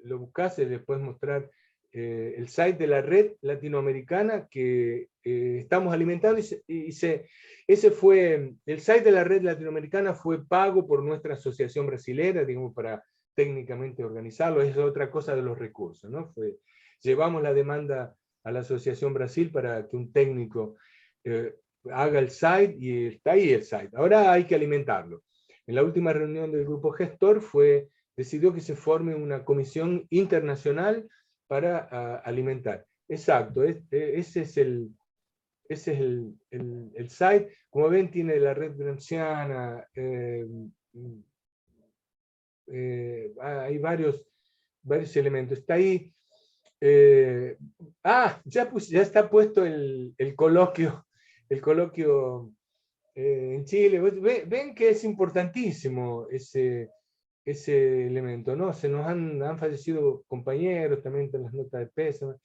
lo buscas, les puedes mostrar el site de la red latinoamericana que estamos alimentando, ese fue, el site de la red latinoamericana fue pago por nuestra asociación brasilera, digamos, para técnicamente organizarlo. Es otra cosa de los recursos, ¿no? Llevamos la demanda a la Asociación Brasil para que un técnico haga el site, y está ahí el site. Ahora hay que alimentarlo. En la última reunión del grupo gestor decidió que se forme una comisión internacional para alimentar. Exacto, ese es el site. Como ven, tiene la red gramsciana, hay varios elementos. Está ahí. Ya está puesto el coloquio en Chile. Ven que es importantísimo ese elemento, ¿no? Se nos han fallecido compañeros, también en las notas de pésame.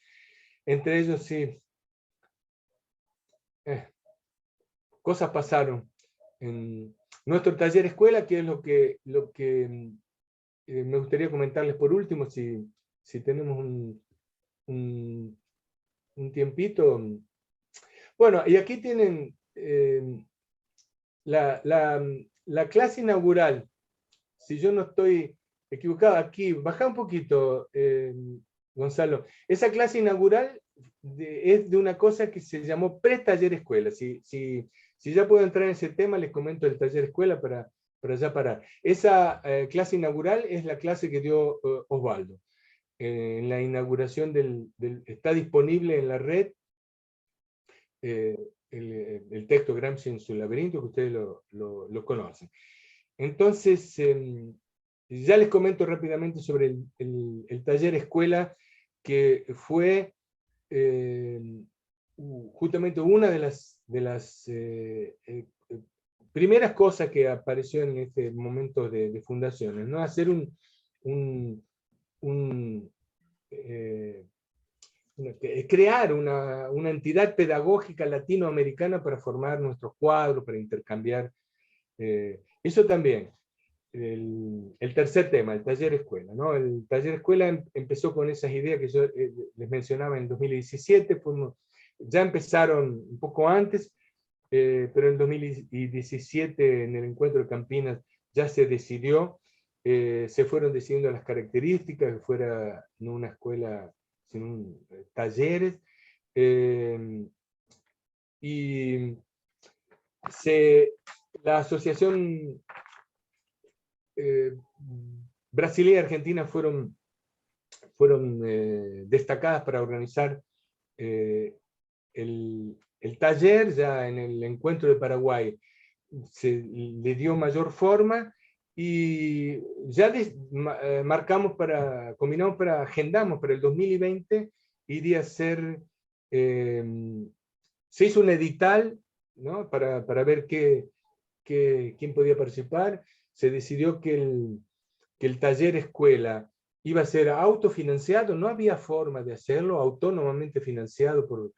Entre ellos, sí, cosas pasaron en nuestro taller escuela, que es lo que me gustaría comentarles por último, si tenemos un tiempito. Bueno, y aquí tienen la clase inaugural. Si yo no estoy equivocado, aquí, baja un poquito, Gonzalo. Esa clase inaugural es de una cosa que se llamó pre-taller escuela. Si ya puedo entrar en ese tema, les comento el taller escuela para ya parar. Esa clase inaugural es la clase que dio Osvaldo. En la inauguración está disponible en la red el texto Gramsci en su laberinto, que ustedes lo conocen. Entonces, ya les comento rápidamente sobre el taller escuela, que fue justamente una de las primeras cosas que apareció en este momento de fundaciones, ¿no? Hacer crear una entidad pedagógica latinoamericana para formar nuestros cuadros, para intercambiar. Eso también. El tercer tema, el taller escuela, ¿no? El taller escuela empezó con esas ideas que yo les mencionaba en 2017, ya empezaron un poco antes, pero en 2017 en el encuentro de Campinas ya se decidió, se fueron decidiendo las características, que fuera no una escuela, sino talleres, y la asociación Brasil y Argentina fueron destacadas para organizar el taller. Ya en el encuentro de Paraguay se le dio mayor forma y ya agendamos para el 2020, iría a ser, se hizo un edital, ¿no? para ver quién podía participar. Se decidió que el taller escuela iba a ser autofinanciado, no había forma de hacerlo, autónomamente financiado por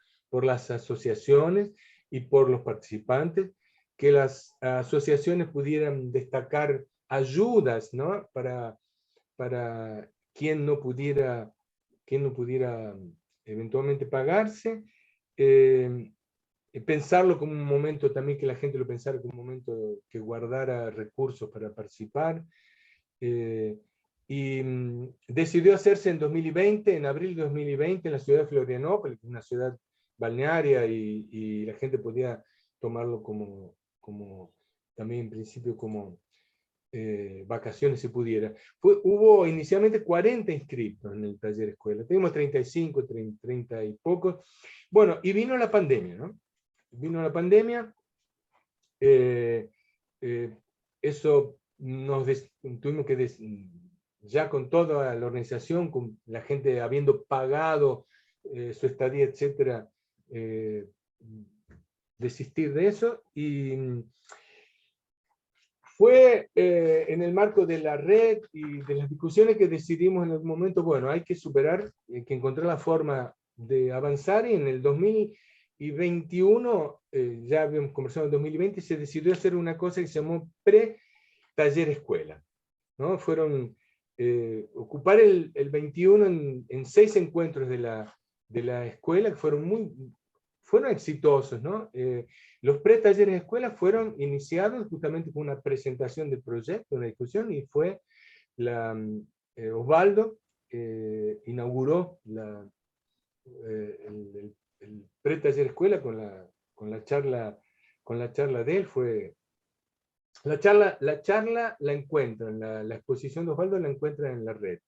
las asociaciones y por los participantes, que las asociaciones pudieran destacar ayudas, ¿no? para quien no pudiera eventualmente pagarse, pensarlo como un momento también, que la gente lo pensara como un momento que guardara recursos para participar. Y decidió hacerse en 2020, en abril de 2020, en la ciudad de Florianópolis, una ciudad balnearia, y la gente podía tomarlo como también en principio como vacaciones si pudiera. Hubo inicialmente 40 inscritos en el taller escuela, tuvimos 35, 30 y pocos. Bueno, y vino la pandemia, ¿no? Vino la pandemia, eso tuvimos que, ya con toda la organización, con la gente habiendo pagado su estadía, etcétera, desistir de eso, y fue en el marco de la red y de las discusiones que decidimos en el momento, bueno, hay que superar, que encontrar la forma de avanzar, y en el 2021, ya habíamos conversado en el 2020, se decidió hacer una cosa que se llamó pre-taller escuela, ¿no? Fueron ocupar el 21 en 6 encuentros de la escuela, que fueron exitosos, ¿no? Los pre-talleres de escuela fueron iniciados justamente con una presentación de proyecto, una discusión, y fue Osvaldo inauguró el pre-taller escuela con la charla de él. La charla la encuentran, la exposición de Osvaldo la encuentran en la red.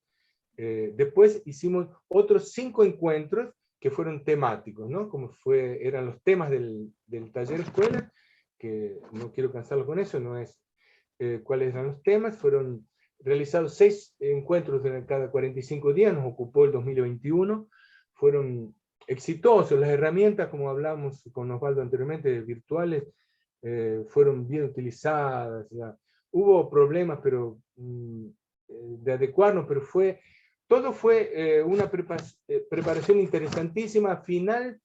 Después hicimos otros 5 encuentros que fueron temáticos, ¿no? Como eran los temas del taller escuela, que no quiero cansarlo con eso, no es cuáles eran los temas. Fueron realizados 6 encuentros cada 45 días, nos ocupó el 2021, fueron exitosos. Las herramientas, como hablamos con Osvaldo anteriormente, virtuales, fueron bien utilizadas. Hubo problemas, pero de adecuarnos, pero todo fue una preparación interesantísima. Al final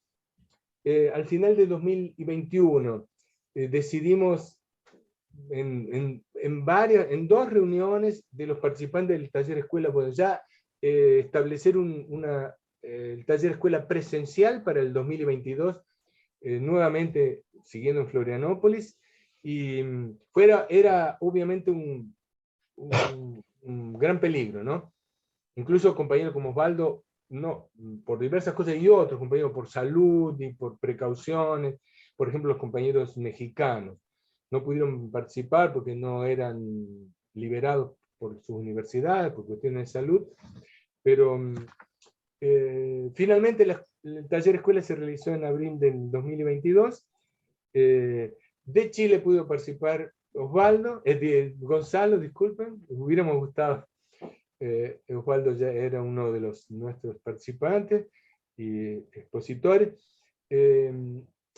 de 2021 decidimos en 2 reuniones de los participantes del taller escuela, pues ya establecer el taller escuela presencial para el 2022, nuevamente siguiendo en Florianópolis, y era obviamente un gran peligro, ¿no? Incluso compañeros como Osvaldo, no, por diversas cosas, y otros compañeros por salud y por precauciones, por ejemplo los compañeros mexicanos, no pudieron participar porque no eran liberados por sus universidades, por cuestiones de salud, pero finalmente el taller escuela se realizó en abril del 2022. De Chile pudo participar Gonzalo, disculpen, hubiéramos gustado. Osvaldo ya era uno de nuestros participantes y expositores.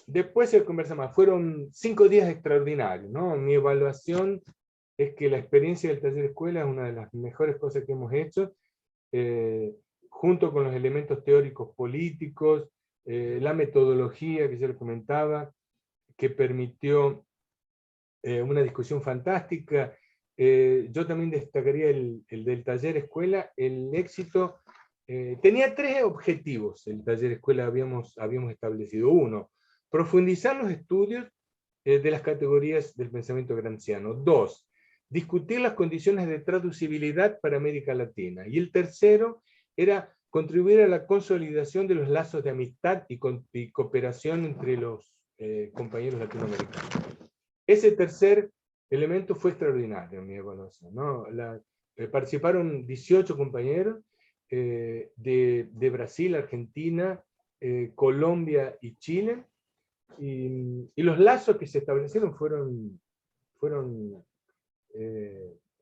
Después se conversa más. Fueron 5 días extraordinarios, ¿no? Mi evaluación es que la experiencia del taller escuela es una de las mejores cosas que hemos hecho, junto con los elementos teóricos políticos, la metodología que yo les comentaba, que permitió una discusión fantástica. Yo también destacaría el del taller escuela, el éxito. Tenía 3 objetivos el taller escuela, habíamos establecido. 1, profundizar los estudios de las categorías del pensamiento gramsciano. 2, discutir las condiciones de traducibilidad para América Latina. Y el tercero era contribuir a la consolidación de los lazos de amistad y cooperación entre los compañeros latinoamericanos. Ese tercer elemento fue extraordinario en mi evaluación, ¿no? Participaron 18 compañeros de Brasil, Argentina, Colombia y Chile, y los lazos que se establecieron fueron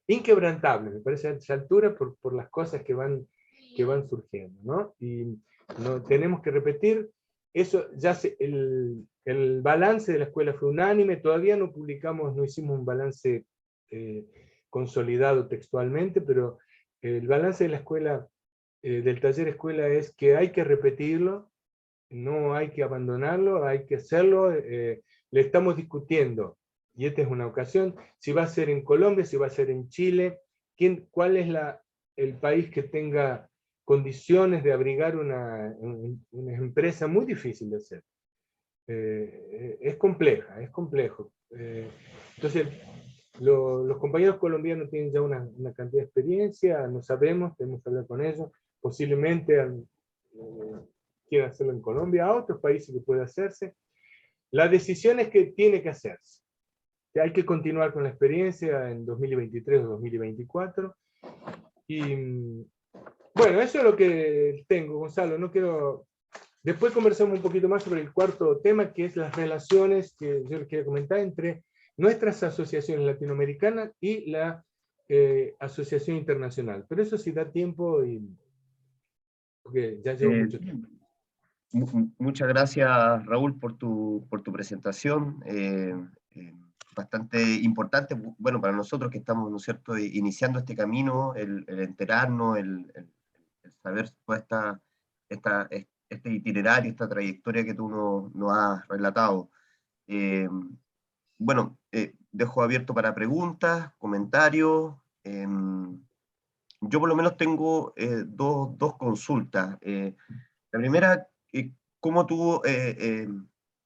inquebrantables, me parece, a esa altura, por las cosas que van surgiendo, ¿no? Y no, tenemos que repetir, eso ya el balance de la escuela fue unánime, todavía no hicimos un balance consolidado textualmente, pero el balance de la escuela, del taller escuela, es que hay que repetirlo, no hay que abandonarlo, hay que hacerlo. Le estamos discutiendo, y esta es una ocasión, si va a ser en Colombia, si va a ser en Chile, cuál es el país que tenga condiciones de abrigar una empresa muy difícil de hacer. Es compleja, es complejo. Entonces, los compañeros colombianos tienen ya una cantidad de experiencia, no sabemos, tenemos que hablar con ellos, posiblemente quieran hacerlo en Colombia, a otros países que puede hacerse. La decisión es que tiene que hacerse. Que hay que continuar con la experiencia en 2023 o 2024. Y bueno, eso es lo que tengo, Gonzalo. No quiero... Después conversamos un poquito más sobre el cuarto tema, que es las relaciones que yo les quería comentar entre nuestras asociaciones latinoamericanas y la asociación internacional. Pero eso sí da tiempo, porque ya llevo mucho tiempo. Muchas gracias, Raúl, por tu presentación. Bastante importante, bueno, para nosotros que estamos, ¿no es cierto?, iniciando este camino, el enterarnos, el saber toda este itinerario, esta trayectoria que tú nos has relatado. Bueno, dejo abierto para preguntas, comentarios. Yo por lo menos tengo dos consultas. La primera, ¿cómo tú,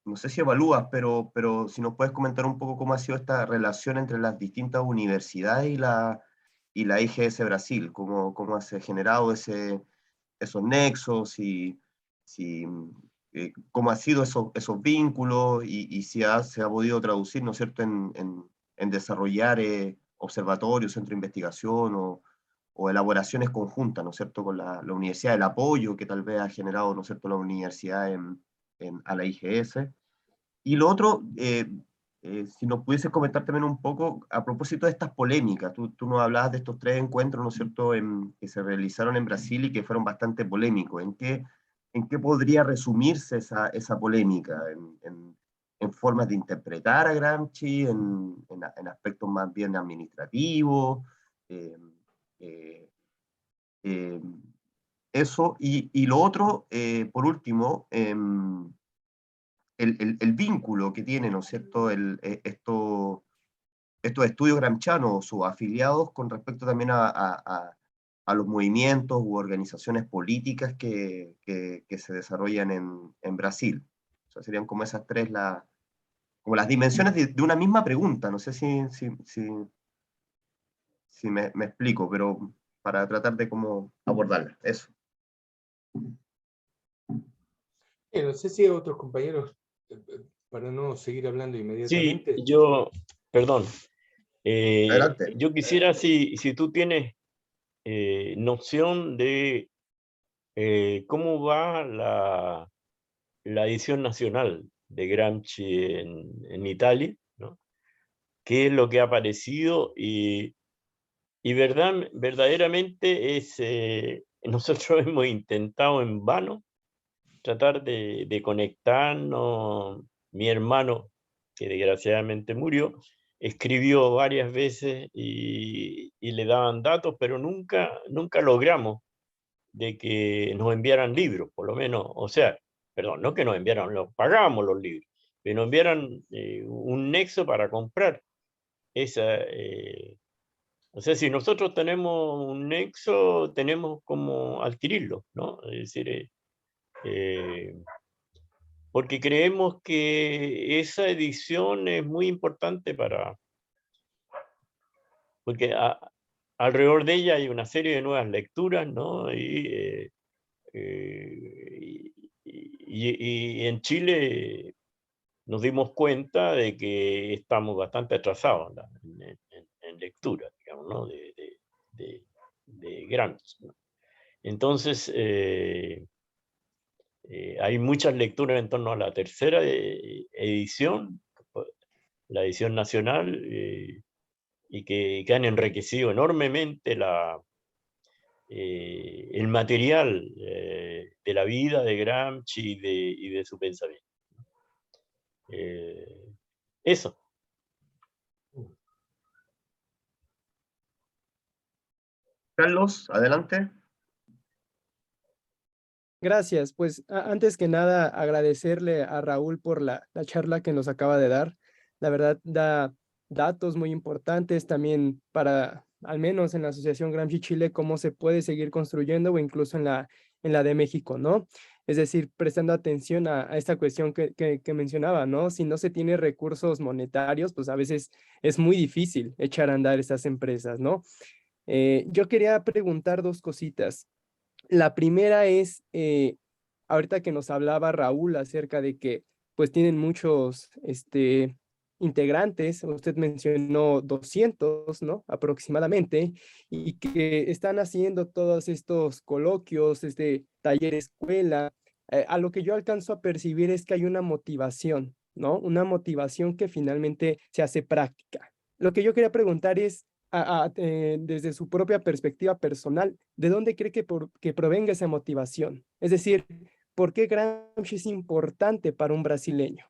no sé si evalúas, pero si nos puedes comentar un poco cómo ha sido esta relación entre las distintas universidades y la IGS Brasil? ¿Cómo se ha generado esos nexos y cómo han sido esos vínculos y si se ha podido traducir, ¿no es cierto?, en desarrollar observatorios, centros de investigación o elaboraciones conjuntas, ¿no es cierto?, con la universidad, el apoyo que tal vez ha generado, ¿no es cierto?, la universidad a la IGS. Y lo otro, si nos pudieses comentar también un poco a propósito de estas polémicas. Tú nos hablabas de estos 3 encuentros, ¿no es cierto?, que se realizaron en Brasil y que fueron bastante polémicos. ¿En qué podría resumirse esa polémica? ¿En formas de interpretar a Gramsci, en aspectos más bien administrativos? Eso, y lo otro, por último, el vínculo que tiene, ¿no es cierto?, estos estudios gramscianos o afiliados con respecto también a los movimientos u organizaciones políticas que se desarrollan en Brasil. O sea, serían como esas tres, como las dimensiones de una misma pregunta. No sé si me explico, pero para tratar de cómo abordarla. Eso. No sé si otros compañeros, para no seguir hablando Sí, inmediatamente. perdón, Adelante. yo quisiera, si tú tienes noción de cómo va la edición nacional de Gramsci en Italia, ¿no? ¿Qué es lo que ha aparecido? Y verdaderamente nosotros hemos intentado en vano tratar de conectarnos. Mi hermano, que desgraciadamente murió, escribió varias veces y le daban datos, pero nunca logramos de que nos enviaran libros, por lo menos, o sea, perdón, no que nos enviaran, los pagábamos los libros, que nos enviaran un nexo para comprar esa. O sea, si nosotros tenemos un nexo, tenemos como adquirirlo, ¿no? Es decir, porque creemos que esa edición es muy importante porque alrededor de ella hay una serie de nuevas lecturas, ¿no? Y en Chile nos dimos cuenta de que estamos bastante atrasados en lectura, digamos, ¿no? De Gramsci, ¿no? Entonces, hay muchas lecturas en torno a la tercera edición, la edición nacional, y que han enriquecido enormemente el material de la vida de Gramsci y de su pensamiento. Eso. Carlos, adelante. Gracias. Pues antes que nada, agradecerle a Raúl por la charla que nos acaba de dar. La verdad, da datos muy importantes también para, al menos en la Asociación Gramsci Chile, cómo se puede seguir construyendo o incluso en la de México, ¿no? Es decir, prestando atención a esta cuestión que mencionaba, ¿no? Si no se tiene recursos monetarios, pues a veces es muy difícil echar a andar estas empresas, ¿no? Yo quería preguntar dos cositas. La primera es, ahorita que nos hablaba Raúl acerca de que pues tienen muchos integrantes, usted mencionó 200, ¿no? Aproximadamente, y que están haciendo todos estos coloquios, taller escuela. A lo que yo alcanzo a percibir es que hay una motivación, ¿no? Una motivación que finalmente se hace práctica. Lo que yo quería preguntar es, desde su propia perspectiva personal, ¿de dónde cree que provenga esa motivación? Es decir, ¿por qué Gramsci es importante para un brasileño?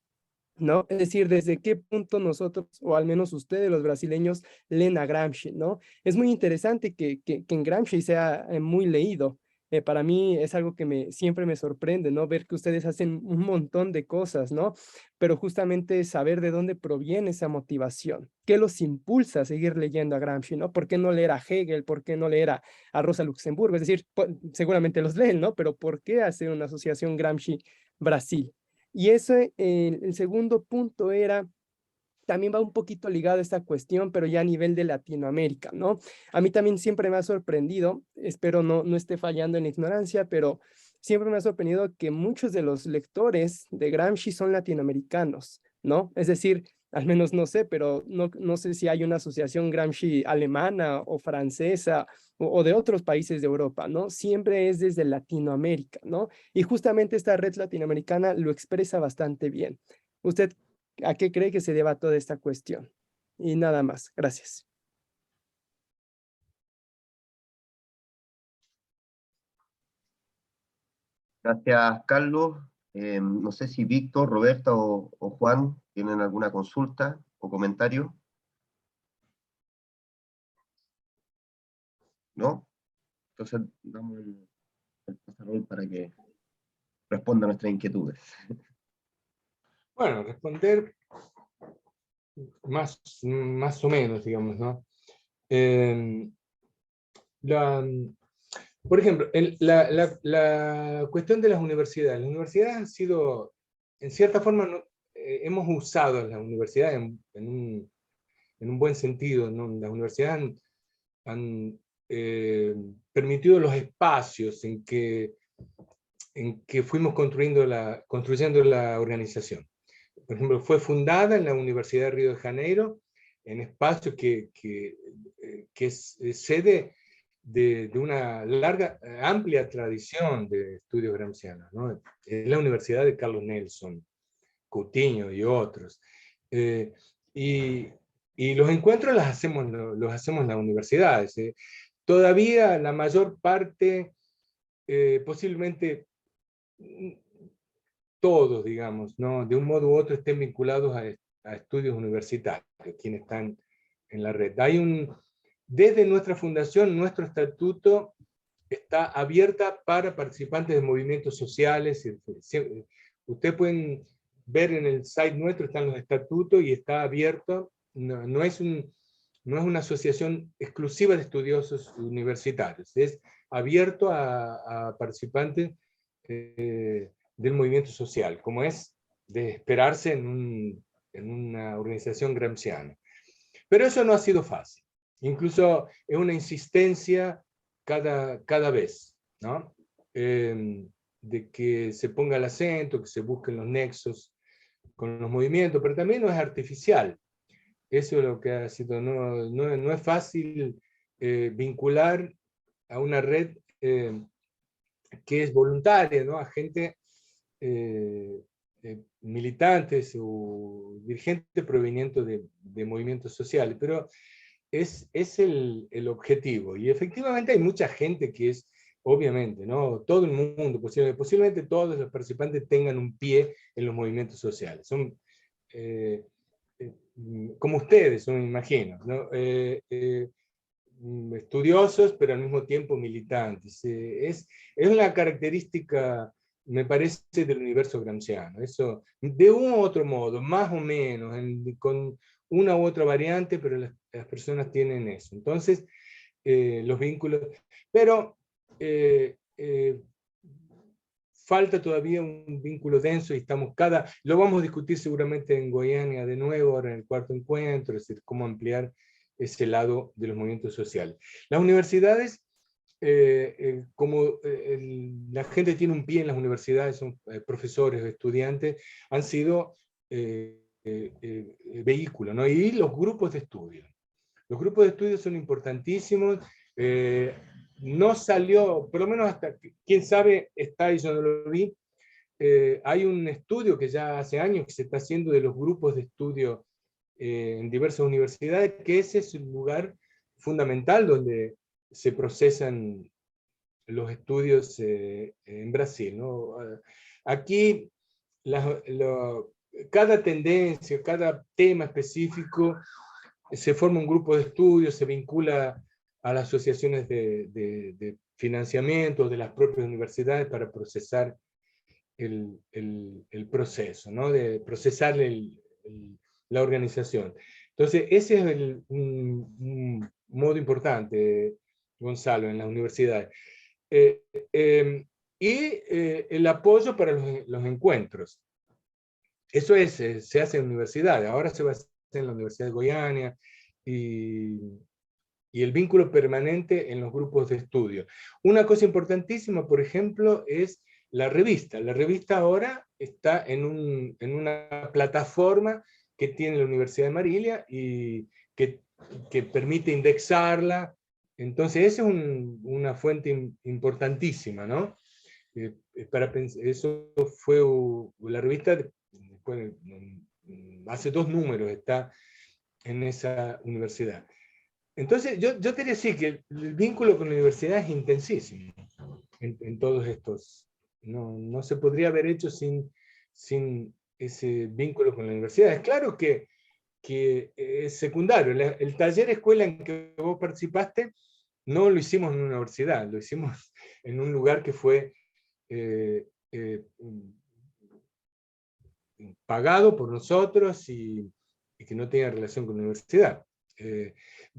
¿No? Es decir, ¿desde qué punto nosotros, o al menos ustedes, los brasileños, leen a Gramsci, ¿no? Es muy interesante que en Gramsci sea muy leído. Para mí es algo que siempre me sorprende, ¿no? Ver que ustedes hacen un montón de cosas, ¿no? Pero justamente saber de dónde proviene esa motivación, qué los impulsa a seguir leyendo a Gramsci, ¿no? ¿Por qué no leer a Hegel? ¿Por qué no leer a Rosa Luxemburgo? Es decir, seguramente los leen, ¿no? Pero ¿por qué hacer una asociación Gramsci-Brasil? Y ese, el segundo punto era, también va un poquito ligado a esta cuestión, pero ya a nivel de Latinoamérica, ¿no? A mí también siempre me ha sorprendido, espero no esté fallando en la ignorancia, pero siempre me ha sorprendido que muchos de los lectores de Gramsci son latinoamericanos, ¿no? Es decir, al menos no sé, pero no sé si hay una asociación Gramsci alemana o francesa o de otros países de Europa, ¿no? Siempre es desde Latinoamérica, ¿no? Y justamente esta red latinoamericana lo expresa bastante bien. ¿Usted a qué cree que se deba toda esta cuestión? Y nada más. Gracias. Gracias, Carlos. No sé si Víctor, Roberta o Juan tienen alguna consulta o comentario. ¿no? Entonces, damos el paso a Raúl para que responda a nuestras inquietudes. Bueno, responder más o menos, digamos, ¿no? Por ejemplo, la cuestión de las universidades. Las universidades han sido, en cierta forma, hemos usado las universidades en un buen sentido, ¿no? Las universidades han permitido los espacios en que fuimos construyendo la organización. Por ejemplo, fue fundada en la Universidad de Río de Janeiro, en espacio que es sede de una larga, amplia tradición de estudios gramscianos, ¿no? Es la Universidad de Carlos Nelson, Coutinho y otros. Y los encuentros los hacemos en las universidades. Todavía la mayor parte, posiblemente todos, digamos, ¿no? De un modo u otro estén vinculados a estudios universitarios, quienes están en la red. Desde nuestra fundación, nuestro estatuto está abierta para participantes de movimientos sociales. Ustedes pueden ver en el site nuestro, están los estatutos y está abierto. No es una asociación exclusiva de estudiosos universitarios, es abierto a participantes del movimiento social, como es de esperarse en una organización gramsciana. Pero eso no ha sido fácil. Incluso es una insistencia cada vez, ¿no? De que se ponga el acento, que se busquen los nexos con los movimientos, pero también no es artificial. Eso es lo que ha sido, no es fácil vincular a una red que es voluntaria, ¿no? A gente, militantes o dirigentes provenientes de movimientos sociales, pero es el objetivo. Y efectivamente hay mucha gente que es, obviamente, ¿no? Todo el mundo, posiblemente todos los participantes tengan un pie en los movimientos sociales. Son como ustedes, me imagino, ¿no? Estudiosos, pero al mismo tiempo militantes. Es una característica, me parece, del universo gramsciano. Eso, de un u otro modo, más o menos, con una u otra variante, pero las personas tienen eso. Entonces, los vínculos... Pero falta todavía un vínculo denso y lo vamos a discutir seguramente en Goiânia de nuevo, ahora en el cuarto encuentro, es decir, cómo ampliar ese lado de los movimientos sociales. Las universidades, como la gente tiene un pie en las universidades, son profesores o estudiantes, han sido vehículos, ¿no? Y los grupos de estudio. Los grupos de estudio son importantísimos. No salió, por lo menos hasta, quién sabe, está ahí, yo no lo vi. Hay un estudio que ya hace años que se está haciendo de los grupos de estudio en diversas universidades, que ese es un lugar fundamental donde se procesan los estudios en Brasil, ¿no? Aquí cada tendencia, cada tema específico, se forma un grupo de estudio, se vincula a las asociaciones de financiamiento de las propias universidades para procesar el proceso, ¿no? De procesar la organización. Entonces, ese es un modo importante, Gonzalo, en las universidades. Y el apoyo para los encuentros. Eso se hace en universidades, ahora se va a hacer en la Universidad de Goiânia, y el vínculo permanente en los grupos de estudio. Una cosa importantísima, por ejemplo, es la revista. La revista ahora está en una plataforma que tiene la Universidad de Marília y que permite indexarla. Entonces, esa es una fuente importantísima, ¿no? Eso fue la revista, hace 2 números, está en esa universidad. Entonces, yo quería decir que el vínculo con la universidad es intensísimo en todos estos. No se podría haber hecho sin ese vínculo con la universidad. Es claro que es secundario. El taller escuela en que vos participaste no lo hicimos en una universidad, lo hicimos en un lugar que fue pagado por nosotros y que no tenía relación con la universidad.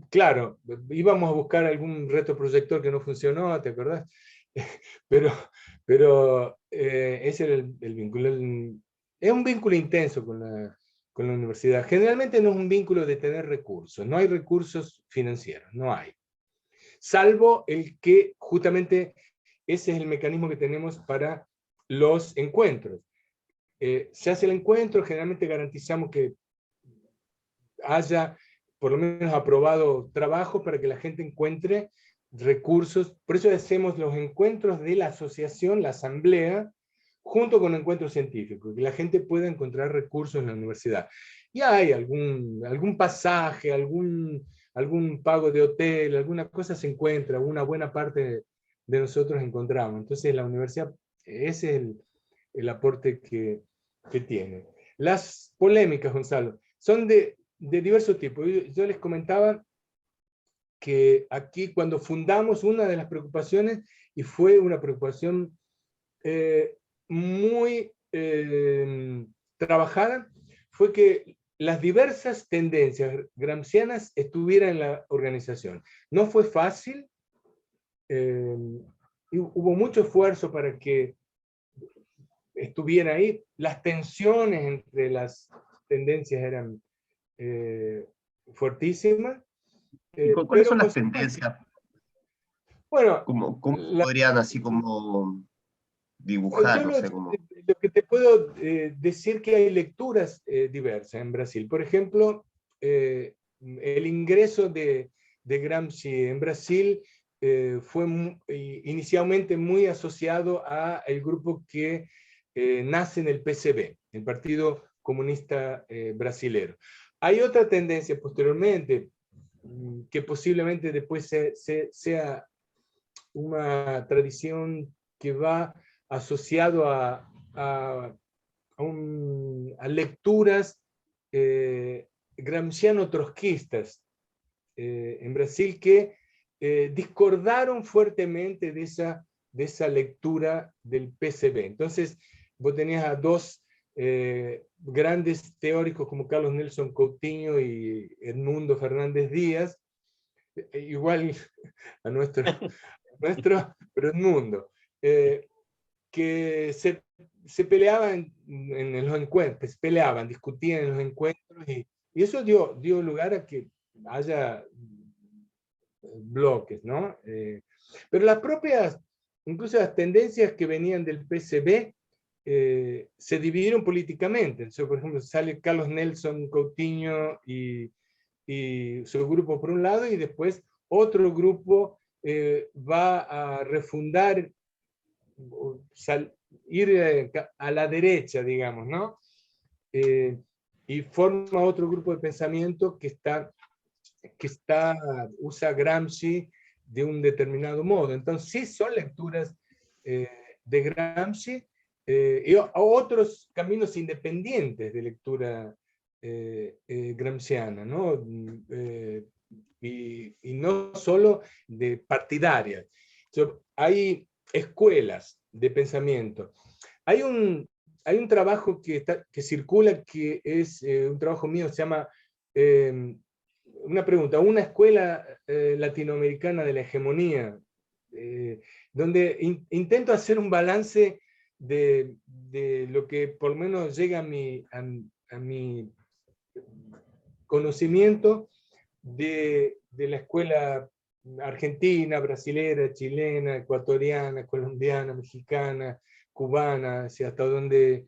Claro, íbamos a buscar algún retroproyector que no funcionó, ¿te acordás? pero ese era el vínculo. Es un vínculo intenso con la universidad. Generalmente no es un vínculo de tener recursos, no hay recursos financieros, no hay. Salvo el que justamente ese es el mecanismo que tenemos para los encuentros. Se hace el encuentro, generalmente garantizamos que haya por lo menos aprobado trabajo para que la gente encuentre recursos. Por eso hacemos los encuentros de la asociación, la asamblea, junto con encuentros científicos, que la gente pueda encontrar recursos en la universidad. Y hay algún pasaje, algún pago de hotel, alguna cosa se encuentra, una buena parte de nosotros encontramos. Entonces la universidad, ese es el aporte que tiene. Las polémicas, Gonzalo, son de diversos tipos. Yo les comentaba que aquí cuando fundamos, una de las preocupaciones, y fue una preocupación muy trabajada, fue que las diversas tendencias gramscianas estuvieran en la organización. No fue fácil, hubo mucho esfuerzo para que estuviera ahí. Las tensiones entre las tendencias eran fuertísimas. ¿Cuáles son las tendencias? Bueno, ¿Cómo podrían así como dibujar? No sé cómo. Lo que te puedo decir que hay lecturas diversas en Brasil. Por ejemplo, el ingreso de Gramsci en Brasil fue inicialmente muy asociado al grupo que nace en el PCB, el Partido Comunista Brasilero. Hay otra tendencia posteriormente, que posiblemente después sea una tradición que va asociado a lecturas gramsciano-trotskistas en Brasil, que discordaron fuertemente de esa lectura del PCB. Entonces, vos tenías a dos grandes teóricos como Carlos Nelson Coutinho y Edmundo Fernández Díaz, igual a nuestro pero Edmundo, que se peleaban en los encuentros, discutían en los encuentros, y eso dio lugar a que haya bloques, ¿no? Pero las propias, incluso las tendencias que venían del PCB, se dividieron políticamente. Entonces, por ejemplo, sale Carlos Nelson Coutinho y su grupo por un lado, y después otro grupo va a refundar, ir a la derecha, digamos, ¿no? Y forma otro grupo de pensamiento que usa Gramsci de un determinado modo. Entonces, sí son lecturas de Gramsci y otros caminos independientes de lectura gramsciana, ¿no? Y no solo de partidarias. Hay escuelas de pensamiento. Hay un trabajo que circula, que es un trabajo mío, se llama una pregunta, una escuela latinoamericana de la hegemonía, donde intento hacer un balance de lo que por lo menos llega a mi conocimiento de la escuela argentina, brasilera, chilena, ecuatoriana, colombiana, mexicana, cubana, hasta donde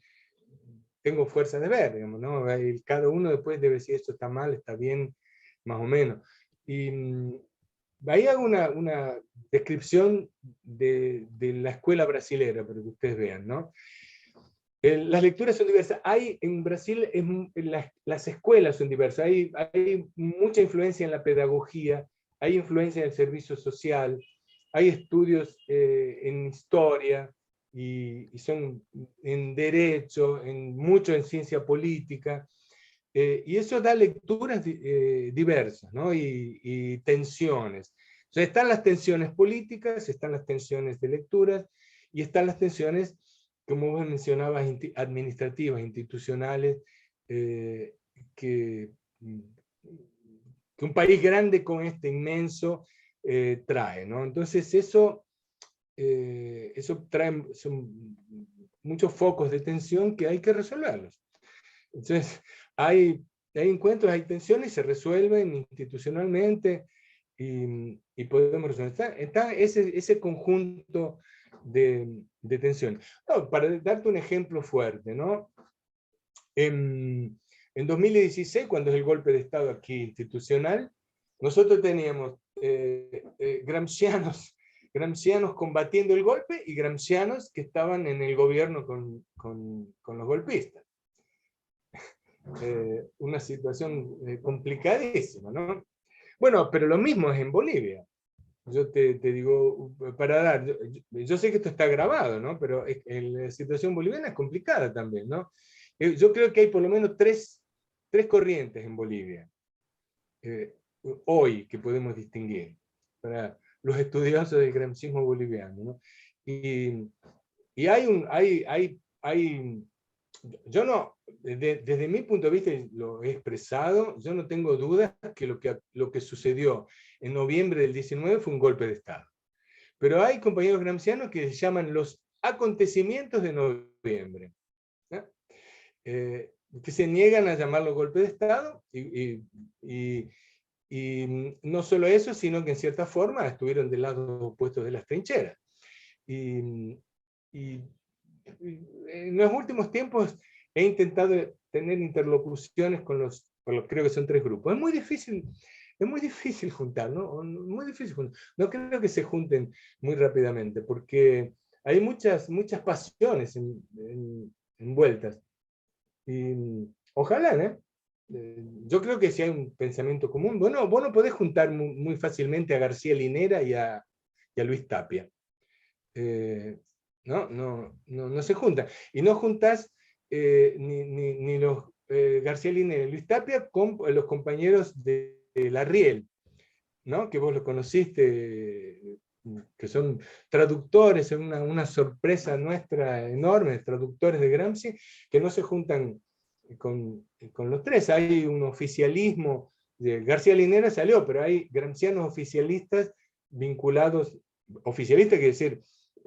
tengo fuerza de ver, digamos, ¿no? Cada uno después debe decir esto está mal, está bien, más o menos. Y ahí hago una descripción de la escuela brasilera, para que ustedes vean, ¿no? Las lecturas son diversas. En Brasil las escuelas son diversas. Hay mucha influencia en la pedagogía, hay influencia en el servicio social, hay estudios en historia, y son en derecho, mucho en ciencia política, y eso da lecturas diversas, ¿no? y tensiones. sea, están las tensiones políticas, están las tensiones de lecturas, y están las tensiones, como vos mencionabas, administrativas, institucionales, que un país grande con este inmenso trae, ¿no? Entonces eso trae son muchos focos de tensión que hay que resolverlos. Entonces hay encuentros, hay tensiones, se resuelven institucionalmente y podemos resolver. Está ese conjunto de tensión. No, para darte un ejemplo fuerte, ¿no? En 2016, cuando es el golpe de Estado aquí institucional, nosotros teníamos gramscianos combatiendo el golpe y gramscianos que estaban en el gobierno con los golpistas. Una situación complicadísima, ¿no? Bueno, pero lo mismo es en Bolivia. Yo te digo, para dar, yo sé que esto está grabado, ¿no? Pero la situación boliviana es complicada también, ¿no? Yo creo que hay por lo menos tres corrientes en Bolivia, hoy, que podemos distinguir, para los estudiosos del gramscismo boliviano, ¿no? Y yo no, desde mi punto de vista, lo he expresado, yo no tengo dudas que lo que sucedió en noviembre del 19 fue un golpe de Estado. Pero hay compañeros gramscianos que se llaman los acontecimientos de noviembre, ¿no? Que se niegan a llamarlo golpe de Estado, y no solo eso, sino que en cierta forma estuvieron del lado opuesto de las trincheras. Y en los últimos tiempos he intentado tener interlocuciones con los creo que son 3 grupos. Es muy difícil juntar, ¿no? Muy difícil juntar. No creo que se junten muy rápidamente, porque hay muchas pasiones envueltas. Y ojalá, ¿no? Yo creo que si hay un pensamiento común, bueno, vos no podés juntar muy fácilmente a García Linera y a Luis Tapia. No se juntan. Y no juntás ni los García Linera y Luis Tapia con los compañeros de Larriel, ¿no? Que vos los conociste, que son traductores, es una sorpresa nuestra enorme, traductores de Gramsci, que no se juntan con los 3. Hay un oficialismo, García Linera salió, pero hay gramscianos oficialistas vinculados, oficialistas quiere decir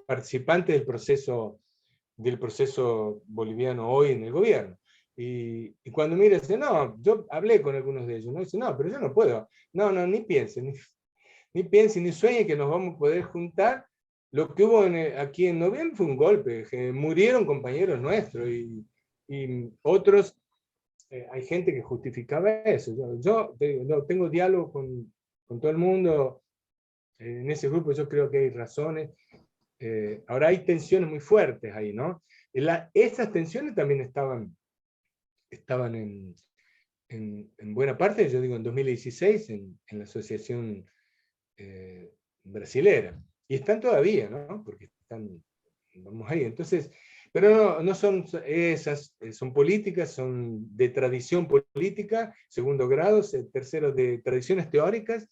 participantes del proceso boliviano hoy en el gobierno. Y cuando mira, dice, no, yo hablé con algunos de ellos, ¿no? Dice, no, pero yo no puedo. No, ni piensen, ni sueñen que nos vamos a poder juntar. Lo que hubo aquí en noviembre fue un golpe, murieron compañeros nuestros y otros, hay gente que justificaba eso. Yo tengo diálogo con todo el mundo, en ese grupo yo creo que hay razones. Ahora hay tensiones muy fuertes ahí, ¿no? Esas tensiones también estaban en buena parte, yo digo en 2016, en la asociación brasilera. Y están todavía, ¿no? Porque vamos ahí. Entonces, pero no son esas, son políticas, son de tradición política, segundo grado, tercero de tradiciones teóricas,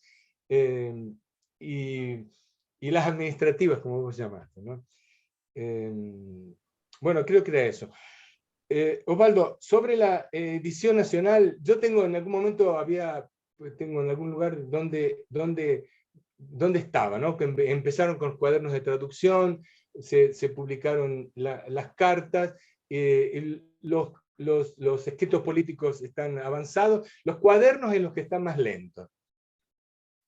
y las administrativas, como vos llamaste, ¿no? Bueno, creo que era eso. Osvaldo, sobre la edición nacional, yo tengo en algún momento, tengo en algún lugar donde estaba, ¿no? Que empezaron con los cuadernos de traducción, se publicaron las cartas, los escritos políticos están avanzados, los cuadernos en los que están más lentos.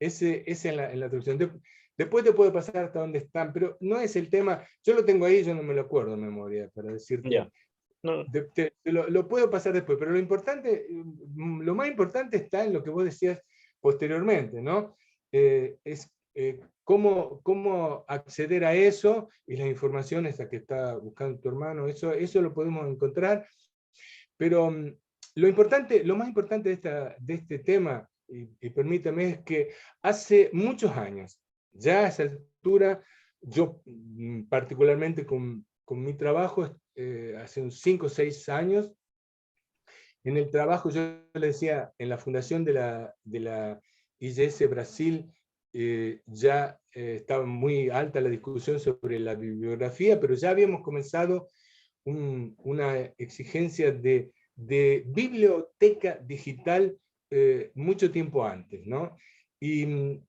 Ese en la traducción. Después te puedo pasar hasta dónde están, pero no es el tema, yo lo tengo ahí, yo no me lo acuerdo de memoria, para decirte. Ya. No. Lo puedo pasar después, pero lo más importante está en lo que vos decías posteriormente, ¿no? Es cómo acceder a eso y las informaciones a que está buscando tu hermano, eso lo podemos encontrar, pero lo más importante de este tema, y permítame, es que hace muchos años, ya a esa altura, yo particularmente con mi trabajo, hace unos 5 o 6 años, en el trabajo yo le decía, en la fundación de la IGS Brasil, ya estaba muy alta la discusión sobre la bibliografía, pero ya habíamos comenzado una exigencia de biblioteca digital mucho tiempo antes, ¿no? Y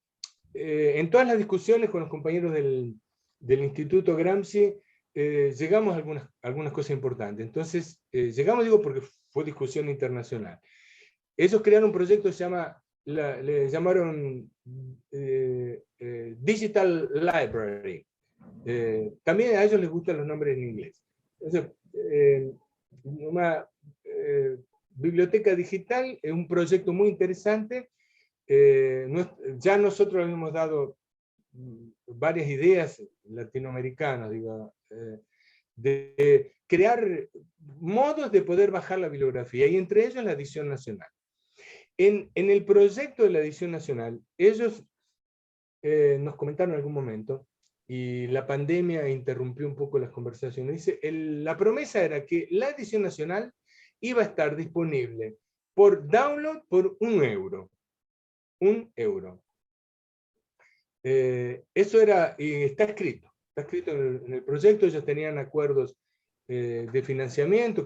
en todas las discusiones con los compañeros del Instituto Gramsci, llegamos a algunas cosas importantes. Entonces, llegamos, digo, porque fue discusión internacional. Ellos crearon un proyecto que se llama, le llamaron Digital Library. También a ellos les gustan los nombres en inglés. Entonces, una biblioteca digital es un proyecto muy interesante. Ya nosotros hemos dado varias ideas latinoamericanas, digo, de crear modos de poder bajar la bibliografía, y entre ellos la edición nacional. En el proyecto de la edición nacional, ellos nos comentaron en algún momento, y la pandemia interrumpió un poco las conversaciones, dice, la promesa era que la edición nacional iba a estar disponible por download por €1. €1. Eso era, y está escrito en el proyecto. Ellos tenían acuerdos de financiamiento,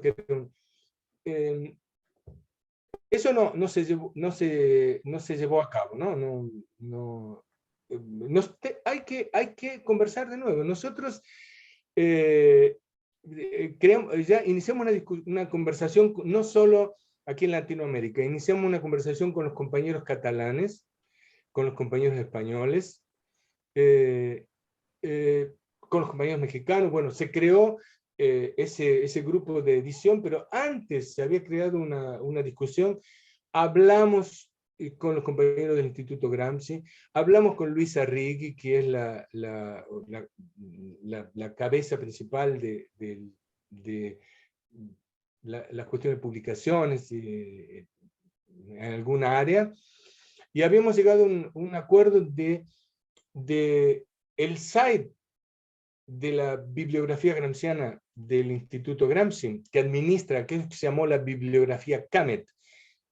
eso no se llevó a cabo, ¿no? Hay que conversar de nuevo. Nosotros ya iniciamos una conversación, no solo aquí en Latinoamérica, iniciamos una conversación con los compañeros catalanes, con los compañeros españoles, con los compañeros mexicanos. Bueno, se creó ese grupo de edición, pero antes se había creado una discusión. Hablamos con los compañeros del Instituto Gramsci, hablamos con Luis Arrighi, que es la cabeza principal de la cuestión de publicaciones en alguna área, y habíamos llegado a un acuerdo de el site de la bibliografía gramsciana del Instituto Gramsci, que administra, que se llamó la bibliografía CAMET,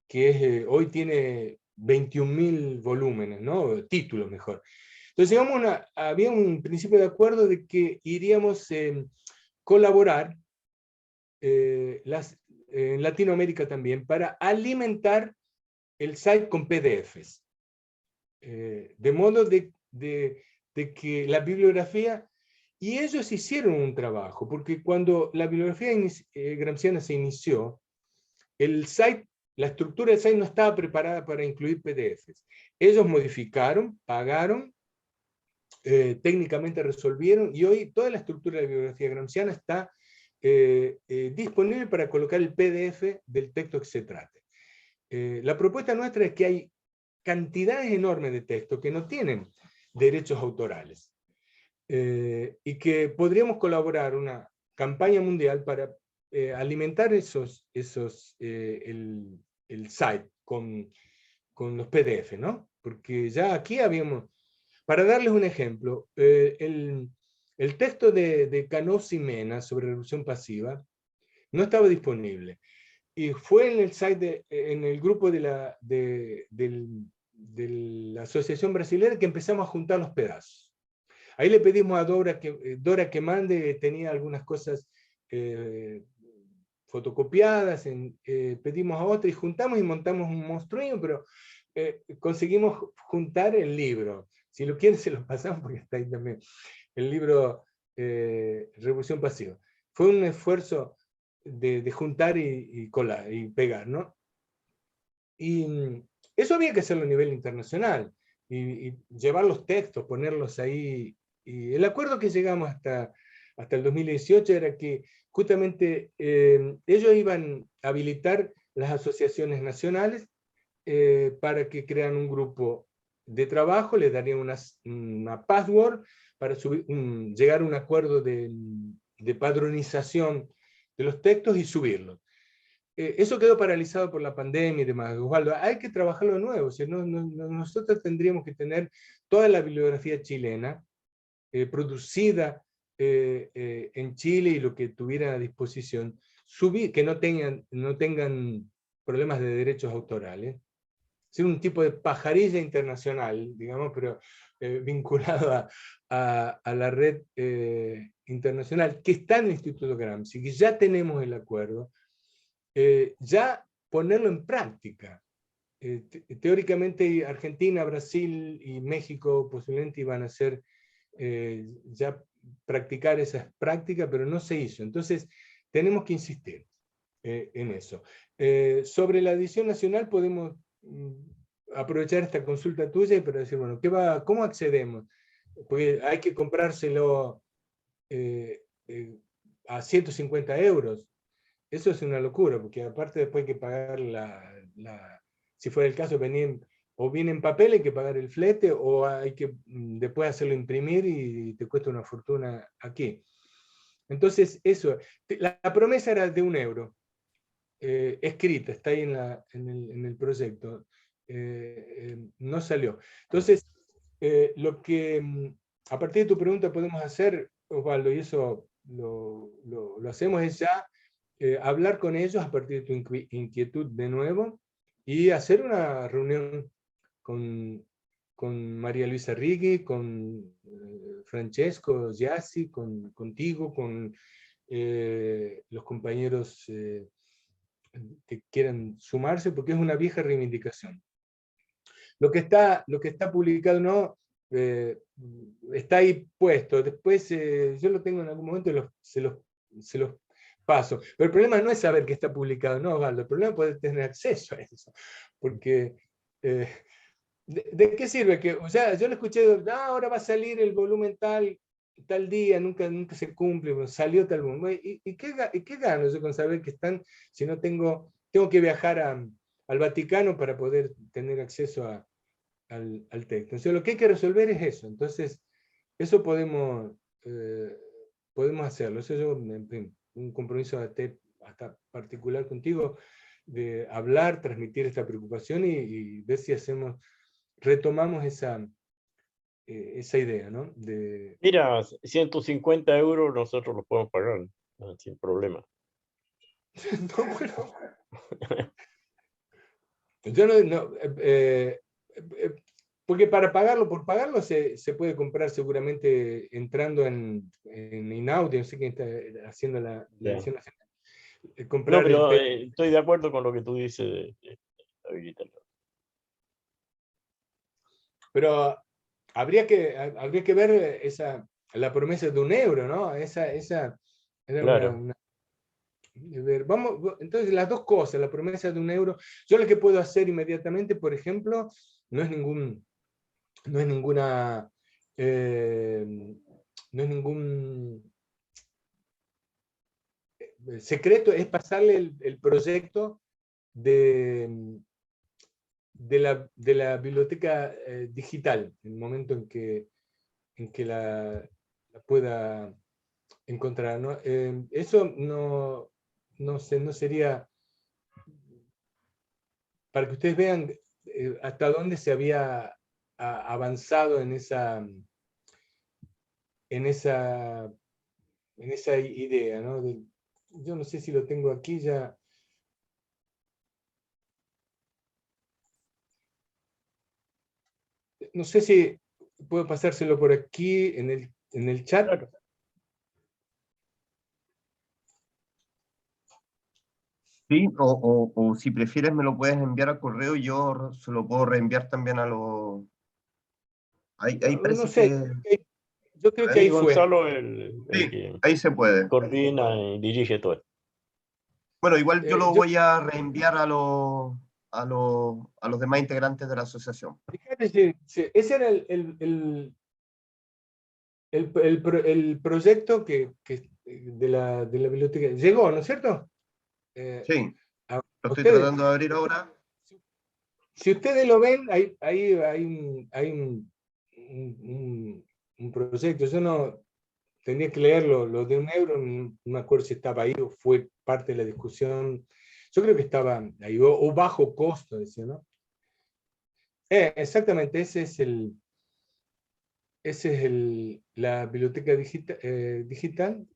que hoy tiene 21.000 volúmenes, ¿no? Títulos mejor. Entonces había un principio de acuerdo de que iríamos colaborar en Latinoamérica también para alimentar el site con PDFs. De modo de que la bibliografía, y ellos hicieron un trabajo, porque cuando la bibliografía gramsciana se inició, la estructura del site no estaba preparada para incluir PDFs. Ellos modificaron, pagaron, técnicamente resolvieron, y hoy toda la estructura de la bibliografía gramsciana está disponible para colocar el PDF del texto que se trate. La propuesta nuestra es que hay cantidades enormes de textos que no tienen derechos autorales, y que podríamos colaborar una campaña mundial para alimentar el site con los PDF, ¿no? Porque ya aquí habíamos, para darles un ejemplo, el texto de Canós Ximena sobre revolución pasiva no estaba disponible, y fue en el site, en el grupo de la Asociación Brasilera, que empezamos a juntar los pedazos. Ahí le pedimos a Dora que mande, tenía algunas cosas fotocopiadas, pedimos a otra y juntamos y montamos un monstruo, pero conseguimos juntar el libro. Si lo quieren se lo pasamos porque está ahí también. El libro Revolución Pasiva. Fue un esfuerzo de juntar y colar y pegar, ¿no? Y eso había que hacerlo a nivel internacional, y llevar los textos, ponerlos ahí. Y el acuerdo que llegamos hasta el 2018 era que justamente ellos iban a habilitar las asociaciones nacionales para que crean un grupo de trabajo, les darían una password para llegar a un acuerdo de padronización de los textos y subirlos. Eso quedó paralizado por la pandemia y demás. Osvaldo, hay que trabajarlo de nuevo. O sea, nosotros tendríamos que tener toda la bibliografía chilena producida en Chile, y lo que tuviera a disposición, que no tengan problemas de derechos autorales, ser un tipo de pajarilla internacional, digamos, pero vinculado a la red internacional, que está en el Instituto Gramsci, que ya tenemos el acuerdo, ya ponerlo en práctica. Teóricamente Argentina, Brasil y México posiblemente iban a hacer ya practicar esas prácticas, pero no se hizo. Entonces tenemos que insistir en eso. Sobre la edición nacional podemos aprovechar esta consulta tuya para decir, bueno, ¿cómo accedemos? Porque hay que comprárselo a 150 euros. Eso es una locura, porque aparte después hay que pagar si fuera el caso, o viene en papel, hay que pagar el flete, o hay que después hacerlo imprimir y te cuesta una fortuna aquí. Entonces, eso, la promesa era de 1 euro, escrita, está ahí en el proyecto. No salió. Entonces, lo que a partir de tu pregunta podemos hacer, Osvaldo, y eso lo hacemos, es ya hablar con ellos a partir de tu inquietud de nuevo y hacer una reunión con María Luisa Righi, con Francesco Giassi, contigo, con los compañeros que quieran sumarse, porque es una vieja reivindicación. Lo que está publicado no está ahí puesto. Después yo lo tengo en algún momento, se los paso. Pero el problema no es saber que está publicado, no, Osvaldo. El problema es poder tener acceso a eso. Porque, ¿de qué sirve? Que, o sea, yo lo escuché, ahora va a salir el volumen tal día, nunca se cumple, bueno, salió tal volumen. ¿Y qué gano yo con saber que están, si no tengo que viajar al Vaticano para poder tener acceso al texto? Entonces, lo que hay que resolver es eso. Entonces, eso podemos hacerlo. Eso yo, en fin, un compromiso hasta particular contigo, de hablar, transmitir esta preocupación y ver si retomamos esa idea, ¿no? Mira, 150 euros nosotros los podemos pagar, ¿no? Sin problema. No, bueno. Yo porque por pagarlo se puede comprar seguramente entrando en Inaudi, no sé quién está haciendo la edición nacional. No, pero estoy de acuerdo con lo que tú dices de habilitarlo. Pero habría que ver la promesa de 1 euro, ¿no? Esa era Claro. entonces, las dos cosas, la promesa de 1 euro. Yo lo que puedo hacer inmediatamente, por ejemplo, no es ningún secreto, es pasarle el proyecto de la biblioteca digital, en el momento en que la pueda encontrar, ¿no? Eso no sería, para que ustedes vean hasta dónde se había avanzado en esa idea, ¿no? Yo no sé si lo tengo aquí ya. No sé si puedo pasárselo por aquí en el chat. Claro. Sí, o si prefieres me lo puedes enviar al correo y yo se lo puedo reenviar también a los... Ahí parece No sé, que... yo creo que ahí fue. Gonzalo el Sí, que ahí se puede. coordina y dirige todo esto. Bueno, igual yo lo yo- voy a reenviar a los demás integrantes de la asociación. Fíjate, ese era el proyecto de la biblioteca. Llegó, ¿no es cierto? Sí, A lo estoy ustedes. tratando de abrir ahora. Si ustedes lo ven, hay un proyecto. Yo no tenía que leerlo, lo de 1 euro, no me acuerdo si estaba ahí o fue parte de la discusión. Yo creo que estaba ahí, o bajo costo, decía, ¿no? Exactamente, ese es la biblioteca digital.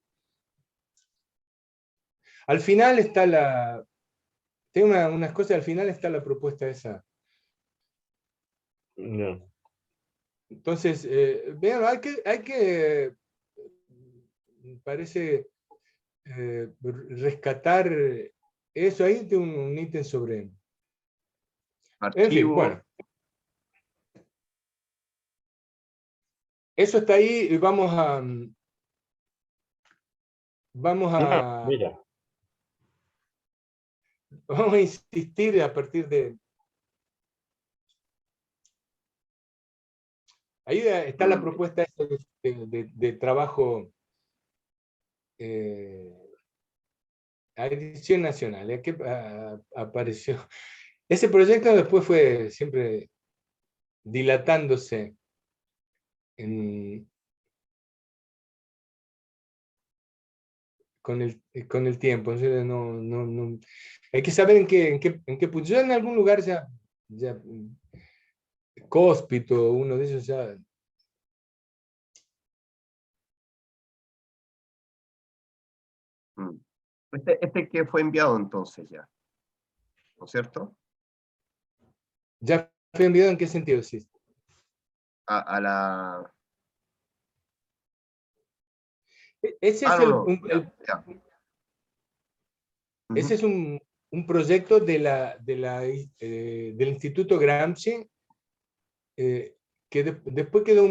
Al final está tengo unas cosas, al final está la propuesta esa No. Entonces, vean, hay que parece rescatar eso. Ahí tengo un ítem sobre... En fin, Archivo. bueno. Eso está ahí y vamos a... Mira. Vamos a insistir a partir de... Ahí está la propuesta de trabajo a edición nacional. Que apareció. Ese proyecto después fue siempre dilatándose con el tiempo. Entonces, no, hay que saber en qué punto. Yo en algún lugar ya Cóspito, uno de esos ya... Este que fue enviado entonces ya, ¿no es cierto? ¿Ya fue enviado en qué sentido? Sí. A la... Ese es, no, ya. ese es un proyecto del Instituto Gramsci, que después quedó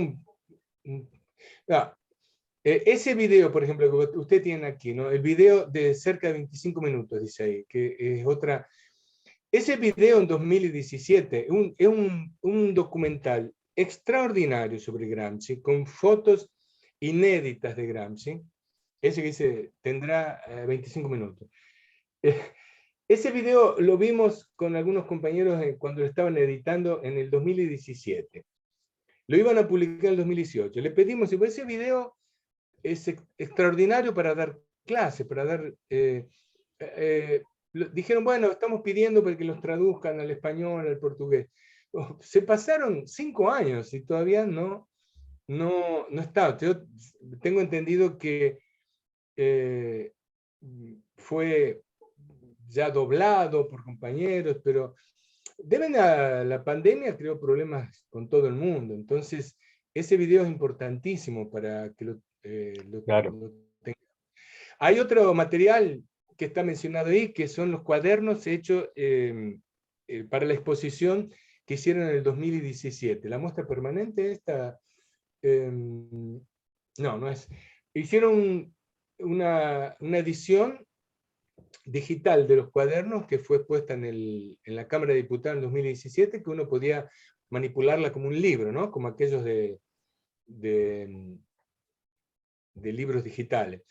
ese video, por ejemplo, que usted tiene aquí, ¿no? El video de cerca de 25 minutos, dice ahí, que es otra... Ese video en 2017 es un documental extraordinario sobre Gramsci, con fotos inéditas de Gramsci. Ese que dice, tendrá 25 minutos. Ese video lo vimos con algunos compañeros cuando lo estaban editando en el 2017. Lo iban a publicar en el 2018. Le pedimos, y ese video es extraordinario para dar clases, para dar... dijeron, bueno, estamos pidiendo para que los traduzcan al español, al portugués. Se pasaron 5 años y todavía no está. Yo tengo entendido que fue ya doblado por compañeros, pero la pandemia creó problemas con todo el mundo. Entonces, ese video es importantísimo para que lo Claro. tengan. Hay otro material que está mencionado ahí, que son los cuadernos hechos para la exposición que hicieron en el 2017. La muestra permanente esta... no es... Hicieron una edición digital de los cuadernos que fue puesta en la Cámara de Diputados en 2017, que uno podía manipularla como un libro, ¿no? Como aquellos de libros digitales.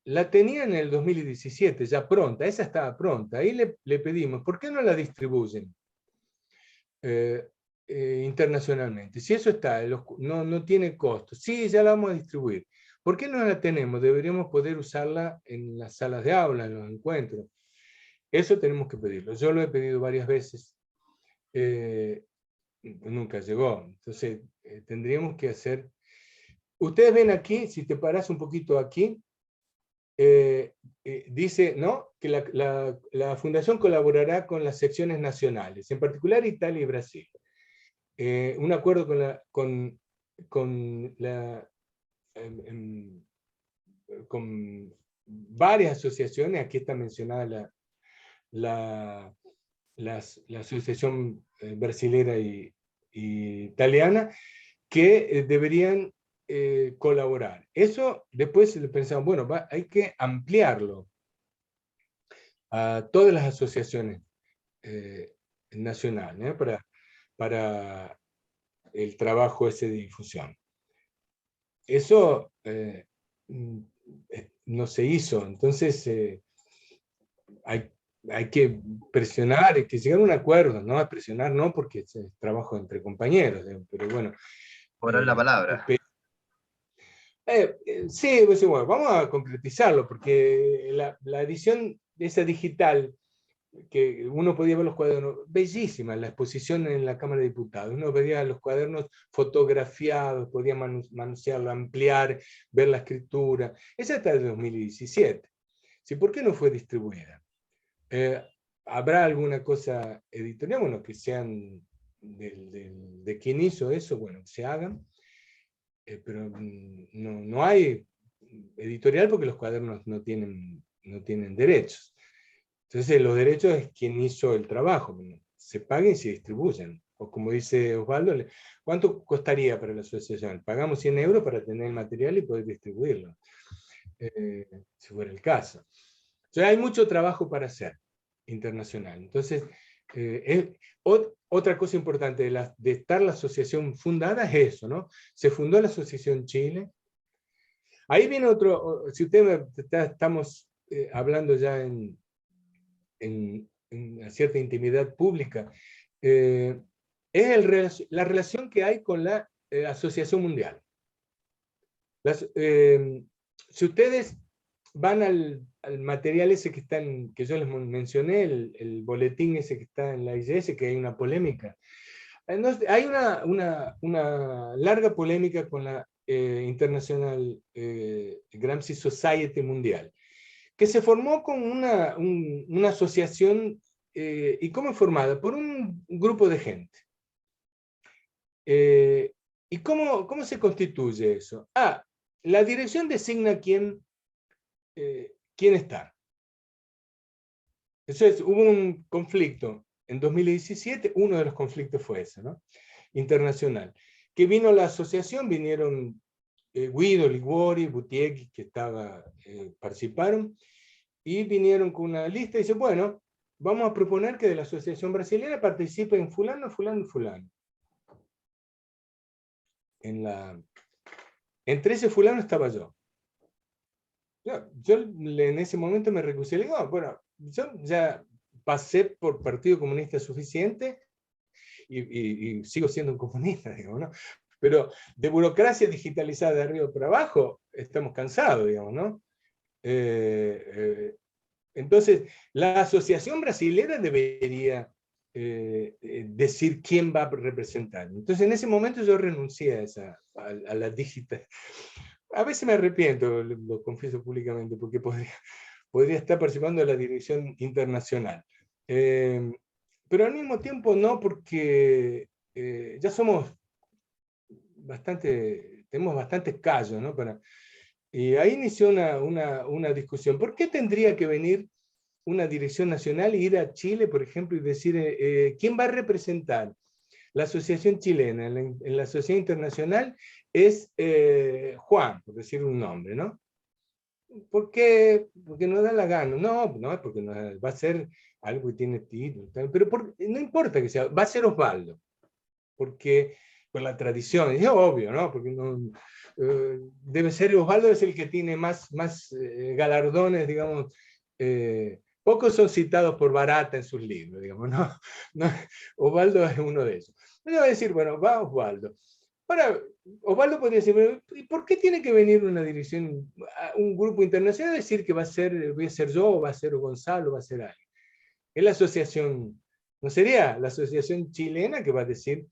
La tenía en el 2017, ya pronta, esa estaba pronta. Ahí le pedimos, ¿por qué no la distribuyen internacionalmente? Si eso está, no tiene costo. Sí, ya la vamos a distribuir. ¿Por qué no la tenemos? Deberíamos poder usarla en las salas de aula, en los encuentros. Eso tenemos que pedirlo. Yo lo he pedido varias veces. Nunca llegó. Entonces, tendríamos que hacer... Ustedes ven aquí, si te paras un poquito aquí, dice, ¿no?, que la Fundación colaborará con las secciones nacionales, en particular Italia y Brasil. Un acuerdo con varias asociaciones. Aquí está mencionada la Asociación Brasilera y Italiana, que deberían colaborar. Eso después pensamos, bueno, hay que ampliarlo a todas las asociaciones nacionales, para el trabajo ese de difusión. Eso no se hizo. Entonces hay que presionar, hay que llegar a un acuerdo, ¿no? A presionar no, porque es trabajo entre compañeros, pero bueno. Ahora la palabra. Sí, pues, bueno, vamos a concretizarlo, porque la edición de esa digital, que uno podía ver los cuadernos, bellísima la exposición en la Cámara de Diputados, uno veía los cuadernos fotografiados, podía manosearlo, ampliar, ver la escritura. Esa está de 2017. ¿Sí? ¿Por qué no fue distribuida? ¿Habrá alguna cosa editorial? Bueno, que sean de quién hizo eso, bueno, se hagan, pero no hay editorial porque los cuadernos no tienen derechos. Entonces los derechos es quien hizo el trabajo, se paguen y se distribuyen. O como dice Osvaldo, ¿cuánto costaría para la asociación? Pagamos 100 euros para tener el material y poder distribuirlo, si fuera el caso. Entonces hay mucho trabajo para hacer internacional. Entonces, otra cosa importante de estar la asociación fundada es eso, ¿no? Se fundó la Asociación Chile. Ahí viene otro, si estamos hablando ya en una cierta intimidad pública, es la relación que hay con la Asociación Mundial. Si ustedes van al material ese que yo les mencioné, el boletín ese que está en la IGS, que hay una polémica. Hay una larga polémica con la International Gramsci Society Mundial, que se formó con una asociación, ¿y cómo es formada? Por un grupo de gente. ¿Y cómo se constituye eso? La dirección designa quién está. Entonces, hubo un conflicto en 2017, uno de los conflictos fue ese, ¿no? Internacional. Que vino la asociación, vinieron Guido, Liguori, Butiegui, que participaron, y vinieron con una lista y dice, bueno, vamos a proponer que de la Asociación Brasileña participen fulano, fulano y fulano. Entre ese fulano estaba yo. Yo en ese momento me recusé y le digo, bueno, yo ya pasé por Partido Comunista suficiente y sigo siendo un comunista, digamos, ¿no? Pero de burocracia digitalizada de arriba para abajo estamos cansados, digamos, ¿no? Entonces, la Asociación Brasilera debería decir quién va a representar. Entonces, en ese momento yo renuncié a la digital. A veces me arrepiento, lo confieso públicamente, porque podría estar participando de la dirección internacional. Pero al mismo tiempo no, porque ya somos tenemos bastante callo, ¿no? Y ahí inició una discusión. ¿Por qué tendría que venir una dirección nacional e ir a Chile, por ejemplo, y decir quién va a representar la Asociación Chilena en la Sociedad Internacional? Es Juan, por decir un nombre, ¿no? ¿Por qué? Porque no da la gana. No, porque no, va a ser algo que tiene título, pero no importa que sea, va a ser Osvaldo, porque por la tradición, es obvio, ¿no? Porque debe ser Osvaldo, es el que tiene más galardones, digamos. Pocos son citados por Barata en sus libros, digamos, ¿no? Osvaldo es uno de ellos. Yo voy a decir, bueno, va Osvaldo. Ahora, Osvaldo podría decir, ¿y por qué tiene que venir una dirección, un grupo internacional a decir que voy a ser yo, o va a ser Gonzalo, va a ser alguien? Es la asociación, no sería la asociación chilena que va a decir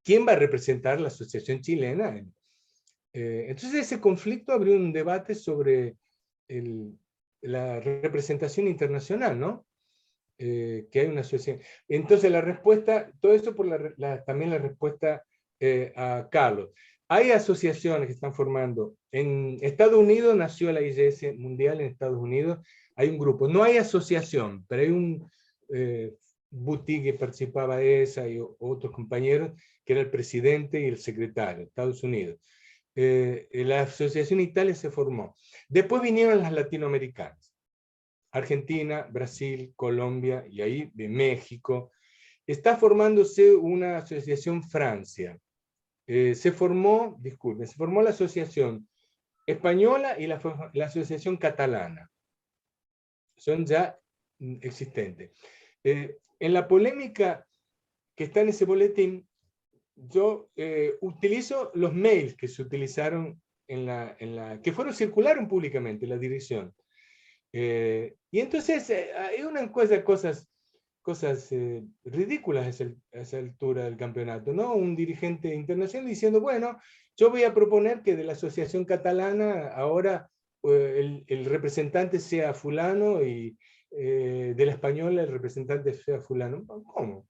quién va a representar la asociación chilena. Entonces ese conflicto abrió un debate sobre la representación internacional, ¿no? Que hay una asociación. Entonces la respuesta, todo esto por también la respuesta a Carlos. Hay asociaciones que están formando. En Estados Unidos nació la IGS Mundial, en Estados Unidos hay un grupo. No hay asociación, pero hay un Buti que participaba de esa y otros compañeros, que era el presidente y el secretario de Estados Unidos. La asociación Italia se formó. Después vinieron las latinoamericanas. Argentina, Brasil, Colombia y ahí de México. Está formándose una asociación Francia. Se formó la asociación española y la asociación catalana. Son ya existentes. En la polémica que está en ese boletín, yo utilizo los mails que se utilizaron que circularon públicamente en la dirección. Y entonces hay una encuesta de cosas ridículas a esa altura del campeonato, ¿no? Un dirigente internacional diciendo, bueno, yo voy a proponer que de la Asociación Catalana ahora el representante sea fulano y de la española el representante sea fulano. ¿Cómo?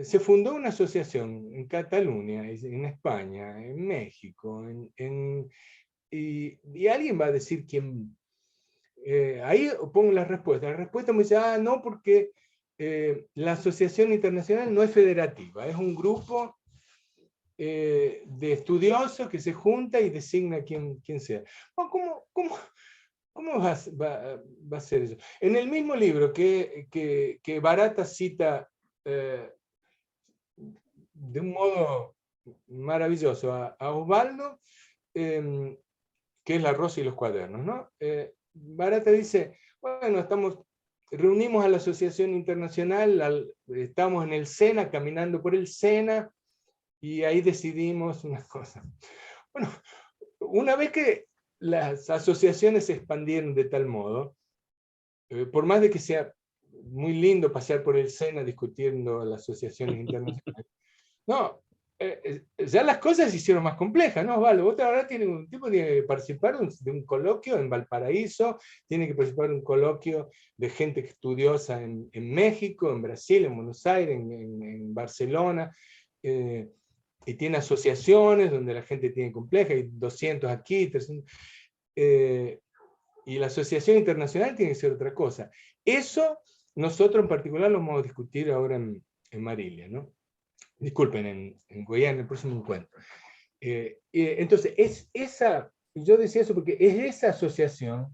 se fundó una asociación en Cataluña, en España, en México, y alguien va a decir quién. Ahí pongo la respuesta. La respuesta me dice, no, porque la Asociación Internacional no es federativa, es un grupo de estudiosos que se junta y designa quién sea. ¿Cómo va a ser eso? En el mismo libro que Barata cita de un modo maravilloso a Osvaldo, que es La Rosa y los Cuadernos, ¿no? Barata dice, bueno, reunimos a la Asociación Internacional, estamos en el Sena, caminando por el Sena, y ahí decidimos una cosa. Bueno, una vez que las asociaciones se expandieron de tal modo, por más de que sea muy lindo pasear por el Sena discutiendo las asociaciones internacionales, no, ya las cosas se hicieron más complejas, ¿no? Vale, vos ahora un tipo tiene que participar de un coloquio en Valparaíso, tiene que participar de un coloquio de gente estudiosa en México, en Brasil, en Buenos Aires, en Barcelona, y tiene asociaciones donde la gente tiene compleja, hay 200 aquí, 300, y la asociación internacional tiene que ser otra cosa. Eso nosotros en particular lo vamos a discutir ahora en Marilia, ¿no? Disculpen, en Goiânia, en el próximo encuentro. Entonces, yo decía eso porque es esa asociación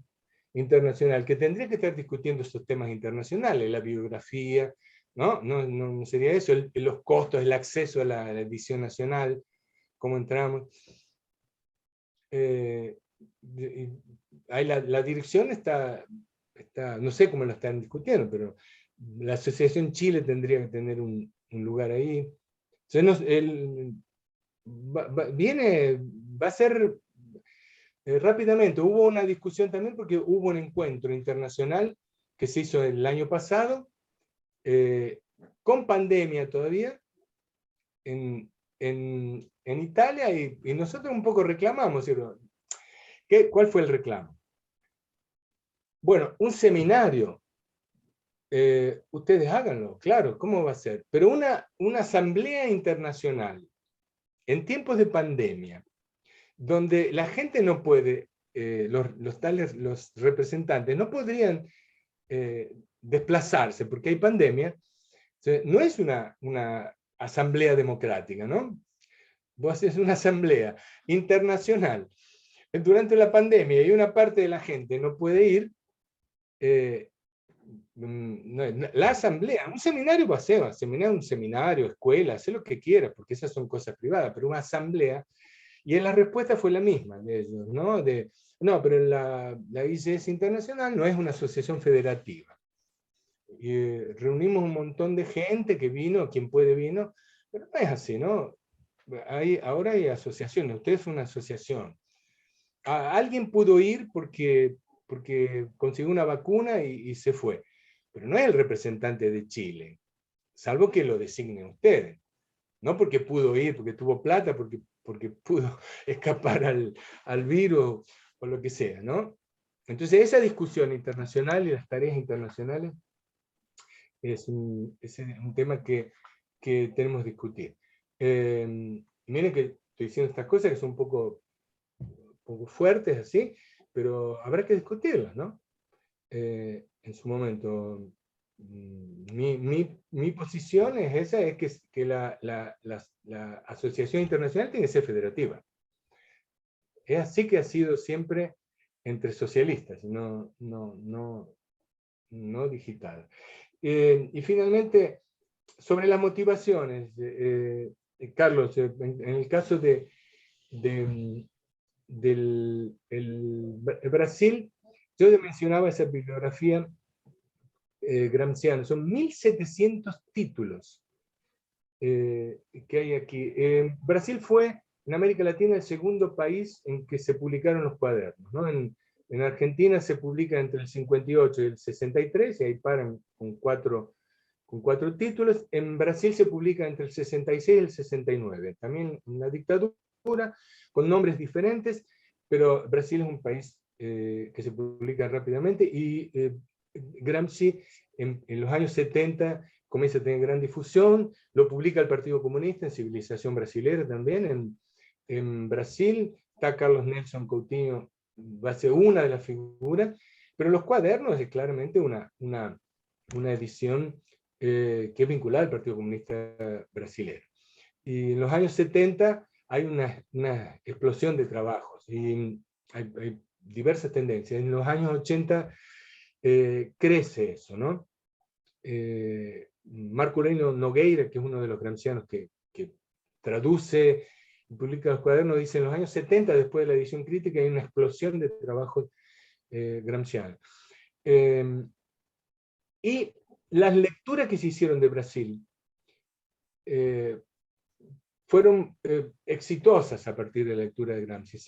internacional que tendría que estar discutiendo estos temas internacionales, la biografía, ¿no? No sería eso, los costos, el acceso a la edición nacional, cómo entramos. Ahí la dirección está, no sé cómo lo están discutiendo, pero la Asociación Chile tendría que tener un lugar ahí. Va a ser rápidamente. Hubo una discusión también porque hubo un encuentro internacional que se hizo el año pasado, con pandemia todavía, en Italia, y nosotros un poco reclamamos. ¿Cuál fue el reclamo? Bueno, un seminario. Ustedes háganlo, claro, ¿cómo va a ser? Pero una asamblea internacional en tiempos de pandemia, donde la gente no puede, los representantes no podrían desplazarse porque hay pandemia, no es una asamblea democrática, ¿no? Vos haces una asamblea internacional durante la pandemia y una parte de la gente no puede ir, la asamblea, un seminario va a ser, un seminario, escuela, hacer lo que quiera, porque esas son cosas privadas, pero una asamblea, y la respuesta fue la misma de ellos, ¿no? No, pero la ICS Internacional no es una asociación federativa. Y reunimos un montón de gente que vino, quien puede vino, pero no es así, ¿no? Ahora hay asociaciones, usted es una asociación. Alguien pudo ir porque consiguió una vacuna y se fue, pero no es el representante de Chile, salvo que lo designen ustedes. No porque pudo ir, porque tuvo plata, porque pudo escapar al virus o lo que sea, ¿no? Entonces esa discusión internacional y las tareas internacionales es un tema que tenemos que discutir. Miren que estoy diciendo estas cosas que son un poco fuertes así, pero habrá que discutirlas, ¿no? En su momento, mi posición es esa, es que la Asociación Internacional tiene que ser federativa. Es así que ha sido siempre entre socialistas, no digital. Y finalmente, sobre las motivaciones, Carlos, en el caso del Brasil, yo mencionaba esa bibliografía gramsciana, son 1700 títulos que hay aquí. Brasil fue, en América Latina, el segundo país en que se publicaron los cuadernos, ¿no? En Argentina se publica entre el 58 y el 63, y ahí paran con cuatro títulos. En Brasil se publica entre el 66 y el 69, también en la dictadura, con nombres diferentes, pero Brasil es un país que se publica rápidamente, y Gramsci en los años 70 comienza a tener gran difusión, lo publica el Partido Comunista en Civilización Brasileira también, en Brasil, está Carlos Nelson Coutinho, va a ser una de las figuras, pero los cuadernos es claramente una edición que es vinculada al Partido Comunista Brasileño. Y en los años 70 hay una explosión de trabajos, y hay diversas tendencias. En los años 80 crece eso, ¿no? Marco Aurelio Nogueira, que es uno de los gramscianos que traduce y publica los cuadernos, dice: en los años 70, después de la edición crítica, hay una explosión de trabajos gramscianos. Y las lecturas que se hicieron de Brasil fueron exitosas a partir de la lectura de Gramsci.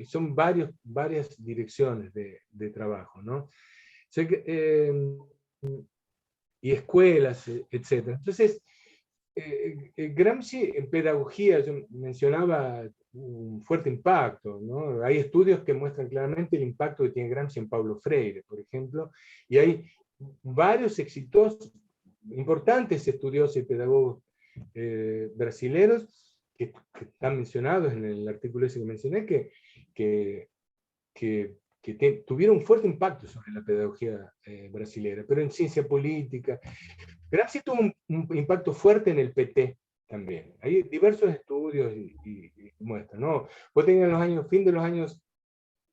Son varias direcciones de trabajo, ¿no? Y escuelas, etc. Entonces, Gramsci en pedagogía, yo mencionaba un fuerte impacto, ¿no? Hay estudios que muestran claramente el impacto que tiene Gramsci en Paulo Freire, por ejemplo, y hay varios exitosos, importantes estudiosos y pedagogos brasileros que están mencionados en el artículo ese que mencioné, que tuvieron un fuerte impacto sobre la pedagogía brasilera, pero en ciencia política. Gramsci tuvo un impacto fuerte en el PT también. Hay diversos estudios y muestran, ¿no? Vos tenías fin de los años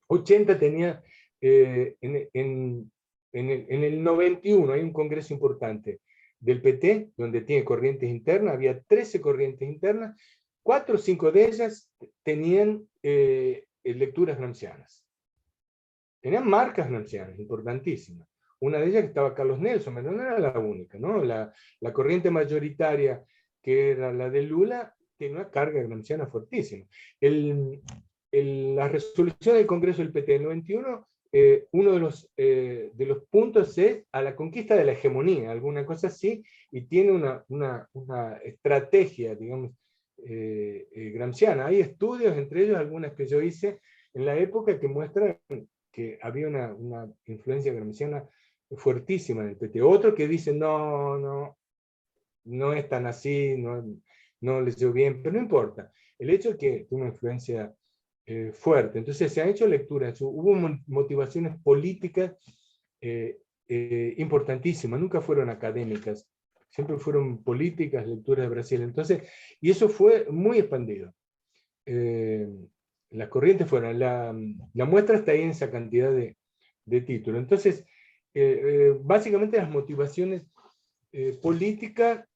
80, tenía en el 91 hay un congreso importante del PT, donde tiene corrientes internas, había 13 corrientes internas, 4 o 5 de ellas tenían lecturas gramscianas. Tenían marcas gramscianas, importantísimas. Una de ellas que estaba Carlos Nelson, pero no era la única, ¿no? La corriente mayoritaria, que era la de Lula, tiene una carga gramsciana fuertísima. La resolución del Congreso del PT del 91, uno de los puntos es a la conquista de la hegemonía, alguna cosa así, y tiene una estrategia, digamos, gramsciana. Hay estudios, entre ellos algunas que yo hice en la época, que muestran que había una influencia gramsciana fuertísima en el PT. Otros que dicen, no es tan así, no les dio bien, pero no importa. El hecho es que tiene una influencia fuerte. Entonces se han hecho lecturas, hubo motivaciones políticas importantísimas, nunca fueron académicas, siempre fueron políticas, lecturas de Brasil. Entonces, y eso fue muy expandido. Las corrientes fueron, la muestra está ahí en esa cantidad de títulos. Entonces, básicamente las motivaciones políticas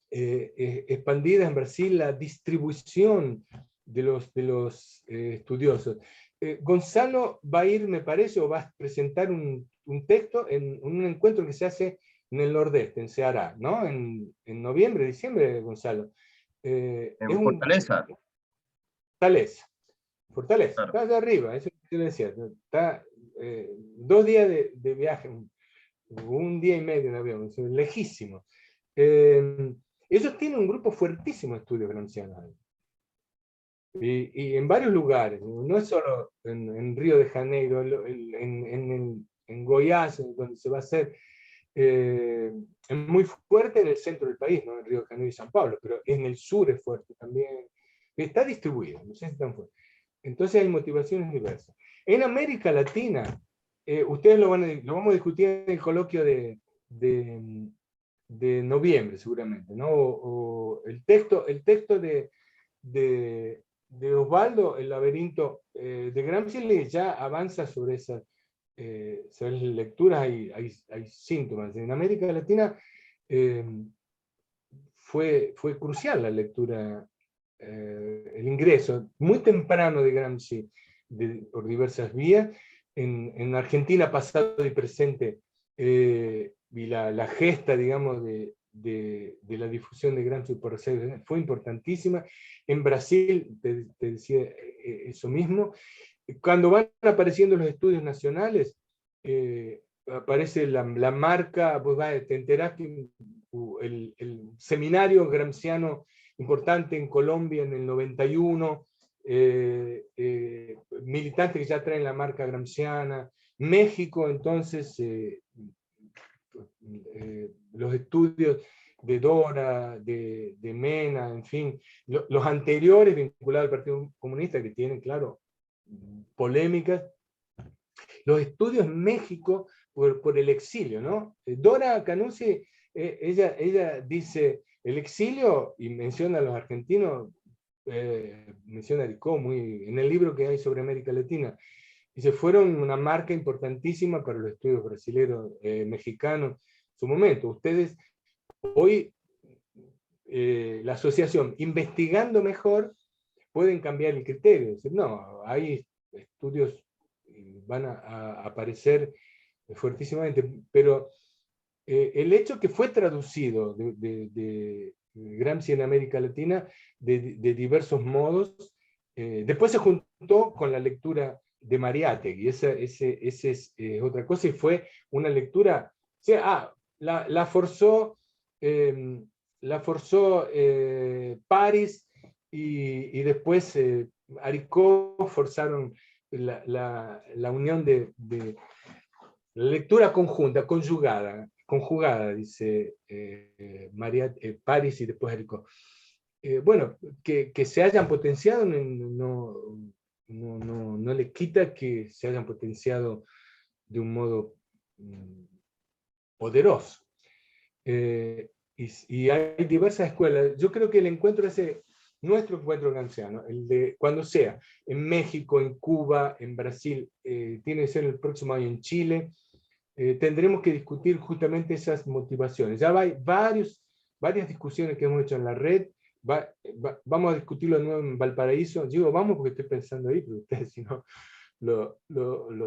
expandidas en Brasil, la distribución de los estudiosos. Gonzalo va a ir, me parece, o va a presentar un texto en un encuentro que se hace en el Nordeste, en Ceará, ¿no? En noviembre, diciembre, Gonzalo. En Fortaleza. Fortaleza, Claro. está allá arriba, eso que yo le decía. Está 2 días de viaje, un día y medio en avión, es lejísimo. Ellos tienen un grupo fuertísimo de estudios gramscianos. Y en varios lugares, no es solo en Río de Janeiro, en Goiás, donde se va a hacer, es muy fuerte en el centro del país, ¿no? En Río de Janeiro y San Pablo, pero en el sur es fuerte también. Está distribuido, no sé si tan fuerte. Entonces hay motivaciones diversas. En América Latina, ustedes lo vamos a discutir en el coloquio de noviembre, seguramente, ¿no? O el texto de Osvaldo, El laberinto de Gramsci, ya avanza sobre esas lecturas, hay síntomas. En América Latina fue crucial la lectura, el ingreso muy temprano de Gramsci por diversas vías. En Argentina, pasado y presente, y la gesta, digamos, de la difusión de Gramsci por ser fue importantísima. En Brasil, te decía eso mismo. Cuando van apareciendo los estudios nacionales, aparece la marca, vos te enterás que el seminario gramsciano importante en Colombia en el 91, militantes que ya traen la marca gramsciana. México, entonces, los los estudios de Dora, de Mena, en fin, los anteriores vinculados al Partido Comunista, que tienen, claro, polémicas, los estudios en México por el exilio, ¿no? Dora Canuzzi, ella dice, el exilio, y menciona a los argentinos, menciona a Aricó en el libro que hay sobre América Latina, dice, fueron una marca importantísima para los estudios brasileños, mexicanos, en su momento. Ustedes, hoy, la asociación, investigando mejor, pueden cambiar el criterio. Es decir, no, hay estudios van a aparecer fuertísimamente, pero el hecho que fue traducido de Gramsci en América Latina de diversos modos, después se juntó con la lectura de Mariátegui, esa es otra cosa, y fue una lectura, o sea, la forzó París, y después Aricó forzaron la unión de la lectura conjunta, conjugada, dice París y después Aricó. Bueno, que se hayan potenciado no le quita que se hayan potenciado de un modo poderoso. Y hay diversas escuelas. Yo creo que el encuentro nuestro encuentro gramsciano, el de cuando sea, en México, en Cuba, en Brasil, tiene que ser el próximo año en Chile, tendremos que discutir justamente esas motivaciones. Ya hay varias discusiones que hemos hecho en la red, vamos a discutirlo de nuevo en Valparaíso. Digo, vamos porque estoy pensando ahí, pero ustedes si no lo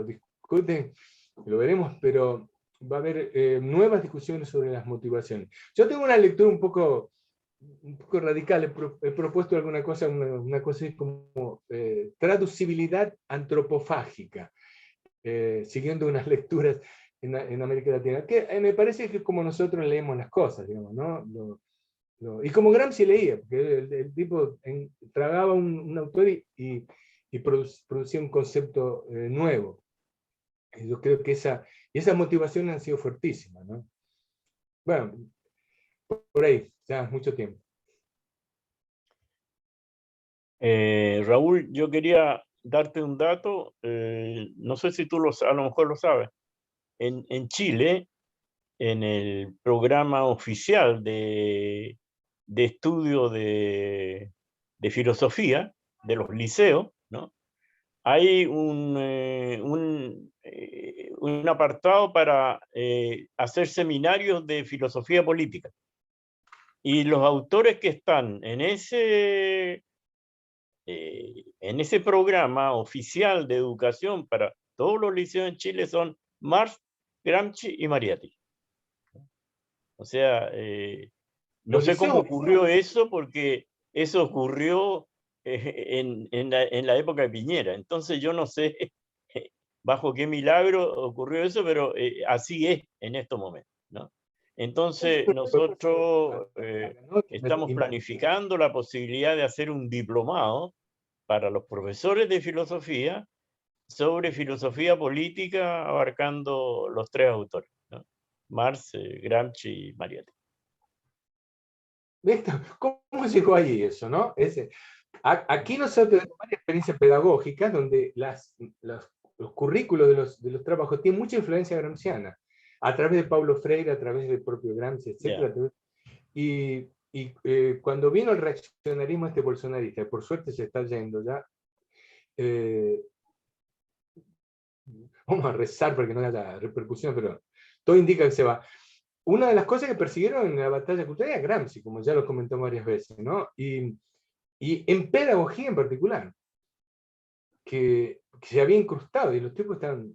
discuten, lo veremos, pero va a haber nuevas discusiones sobre las motivaciones. Yo tengo una lectura un poco radical, he propuesto alguna cosa, una cosa como traducibilidad antropofágica, siguiendo unas lecturas en América Latina, que me parece que como nosotros leemos las cosas, digamos, ¿no? Y como Gramsci leía, porque el tipo tragaba un autor y producía un concepto nuevo. Y yo creo que esas motivaciones han sido fuertísimas, ¿no? Bueno, por ahí, ya mucho tiempo. Raúl, yo quería darte un dato, no sé si tú a lo mejor lo sabes. En Chile, en el programa oficial de estudio de filosofía de los liceos, ¿no? Hay un apartado para hacer seminarios de filosofía política. Y los autores que están en ese programa oficial de educación para todos los liceos en Chile son Marx, Gramsci y Mariátegui. O sea, no sé cómo ocurrió eso, porque eso ocurrió en la época de Piñera. Entonces yo no sé bajo qué milagro ocurrió eso, pero así es en estos momentos, ¿no? Entonces nosotros estamos planificando la posibilidad de hacer un diplomado para los profesores de filosofía sobre filosofía política, abarcando los tres autores, ¿no? Marx, Gramsci y Mariátegui. ¿Cómo llegó ahí eso, no? Aquí nosotros tenemos varias experiencias pedagógicas donde los currículos de los trabajos tienen mucha influencia gramsciana, a través de Paulo Freire, a través del propio Gramsci, etc. Yeah. Y cuando vino el reaccionarismo bolsonarista, por suerte se está yendo ya, vamos a rezar para que no haya repercusión, pero todo indica que se va. Una de las cosas que persiguieron en la batalla cultural era Gramsci, como ya lo comentó varias veces, ¿no? Y en pedagogía en particular, que se había incrustado, y los tipos estaban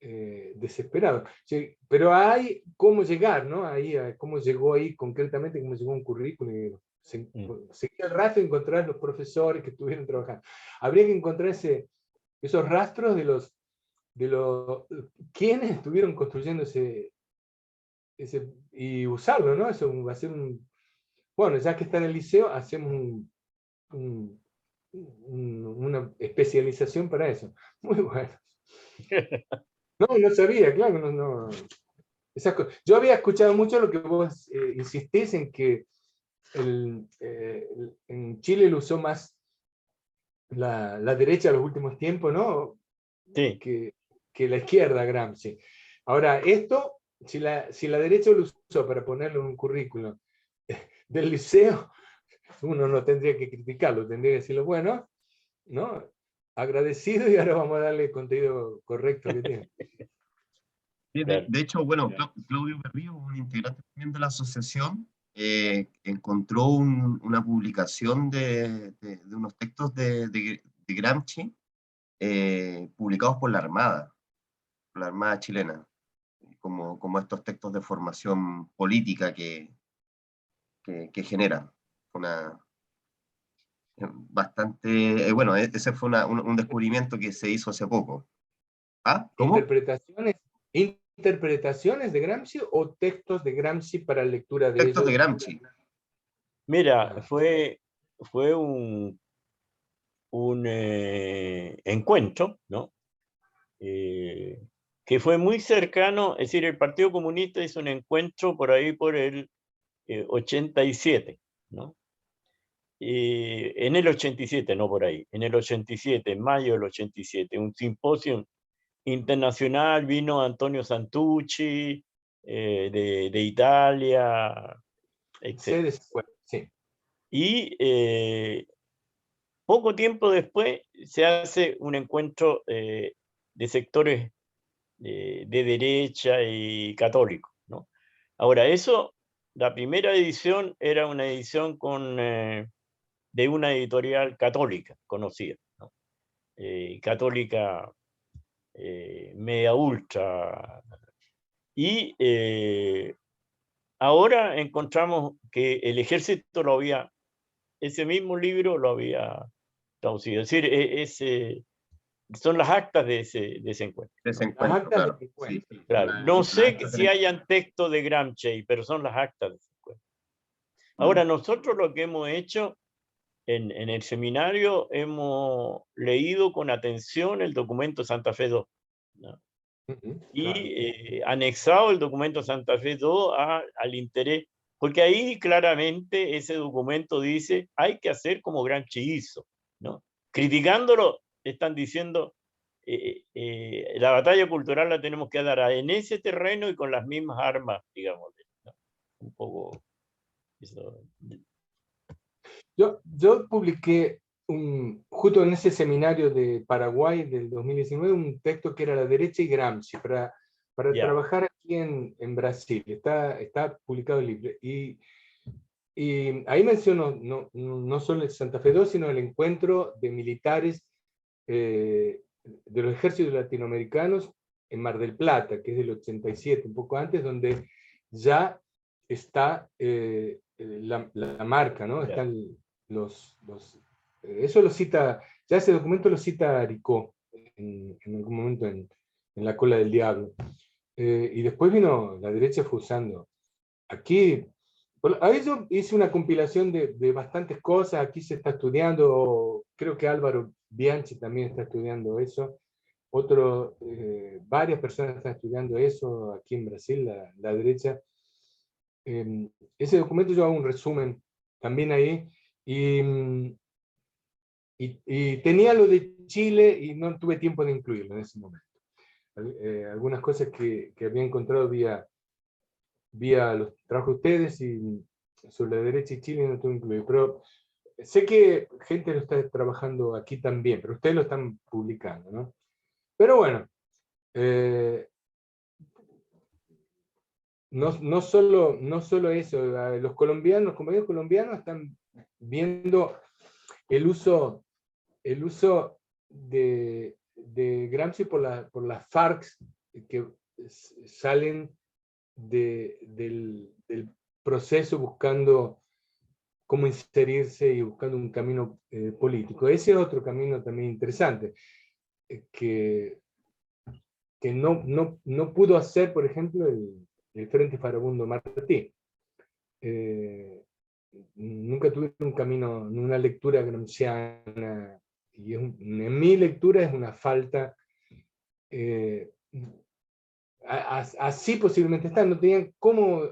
desesperados. Pero hay cómo llegar, ¿no? Ahí, cómo llegó ahí concretamente, cómo llegó un currículum, seguir el rastro y encontrar los profesores que estuvieron trabajando. Habría que encontrar esos rastros de los quienes estuvieron construyendo y usarlo, ¿no? Eso va a ser bueno, ya que está en el liceo, hacemos una especialización para eso. Muy bueno. No sabía, claro, no. Yo había escuchado mucho lo que vos insistís en que en Chile lo usó más la derecha en los últimos tiempos, ¿no? Sí, Que la izquierda, Gramsci. Ahora, esto, si la derecha lo usó para ponerlo en un currículum del liceo, uno no tendría que criticarlo, tendría que decirlo, bueno, ¿no? Agradecido, y ahora vamos a darle el contenido correcto que tiene. Sí, claro. de hecho, bueno, Claudio Berrío, un integrante también de la asociación, encontró una publicación de unos textos de Gramsci publicados por la Armada chilena, como estos textos de formación política que genera. Una, bastante, bueno, ese fue un descubrimiento que se hizo hace poco. ¿Ah? ¿Cómo? ¿Interpretaciones de Gramsci o textos de Gramsci para lectura de Textos ellos? de Gramsci. Mira, fue un encuentro, ¿no? Que fue muy cercano, es decir, el Partido Comunista hizo un encuentro por ahí por el 87, ¿no? En el 87, no por ahí, en el 87, en mayo del 87, un simposio internacional, vino Antonio Santucci, de Italia, etc. Sí. Y poco tiempo después se hace un encuentro de sectores de derecha y católicos, ¿no? Ahora, eso, la primera edición era una edición de una editorial católica conocida, ¿no? Católica media ultra. Y ahora encontramos que el ejército ese mismo libro lo había traducido. Es decir, son las actas de ese encuentro. De ese Las encuentro, actas claro. del encuentro. Sí, Claro. la- No la sé acta si hayan textos de Gramsci, pero son las actas de ese encuentro. Ahora, nosotros lo que hemos hecho en el seminario, hemos leído con atención el documento Santa Fe II, ¿no? Claro. Y anexado el documento Santa Fe II al interés, porque ahí claramente ese documento dice, hay que hacer como Gramsci hizo, ¿no? Criticándolo, están diciendo, la batalla cultural la tenemos que dar en ese terreno y con las mismas armas, digamos, ¿no? Un poco eso. Yo publiqué justo en ese seminario de Paraguay del 2019 un texto que era La derecha y Gramsci para Ya. trabajar aquí en Brasil. Está publicado el libro. Y ahí menciono no solo el Santa Fe II, sino el encuentro de militares de los ejércitos latinoamericanos en Mar del Plata, que es del 87, un poco antes, donde ya está la marca, ¿no? Ya. Están eso lo cita, ya ese documento lo cita Aricó en algún momento en La cola del diablo. Y después vino la derecha fue usando. Aquí, ahí yo hice una compilación de bastantes cosas, aquí se está estudiando, creo que Álvaro Bianchi también está estudiando eso, varias personas están estudiando eso aquí en Brasil, la derecha. Ese documento yo hago un resumen también ahí, y tenía lo de Chile y no tuve tiempo de incluirlo en ese momento. Algunas cosas que había encontrado vía los trabajos de ustedes y sobre la derecha y Chile no tuve incluido, pero sé que gente lo está trabajando aquí también, pero ustedes lo están publicando, ¿no? Pero bueno, no solo eso, los compañeros colombianos están viendo el uso de Gramsci por las FARC que salen del proceso buscando cómo inserirse y buscando un camino político. Ese es otro camino también interesante, que no pudo hacer, por ejemplo, el Frente Farabundo Martí. Nunca tuve un camino, una lectura gramsciana, y en mi lectura es una falta. así posiblemente están, no tenían cómo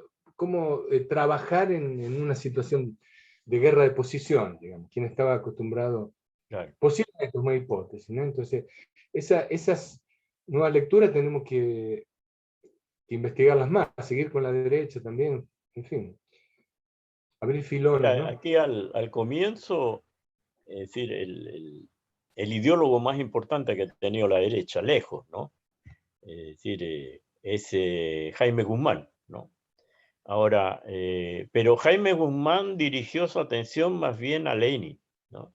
trabajar en una situación de guerra de posición, digamos, quien estaba acostumbrado, Claro. posiblemente es una hipótesis, ¿no? Entonces, esas nuevas lecturas tenemos que investigarlas más, seguir con la derecha también, en fin, abrir filones, Mira, ¿no? aquí al comienzo, es decir, el ideólogo más importante que ha tenido la derecha, lejos, ¿no? Es decir, es Jaime Guzmán, ¿no? Ahora, pero Jaime Guzmán dirigió su atención más bien a Lenin, ¿no?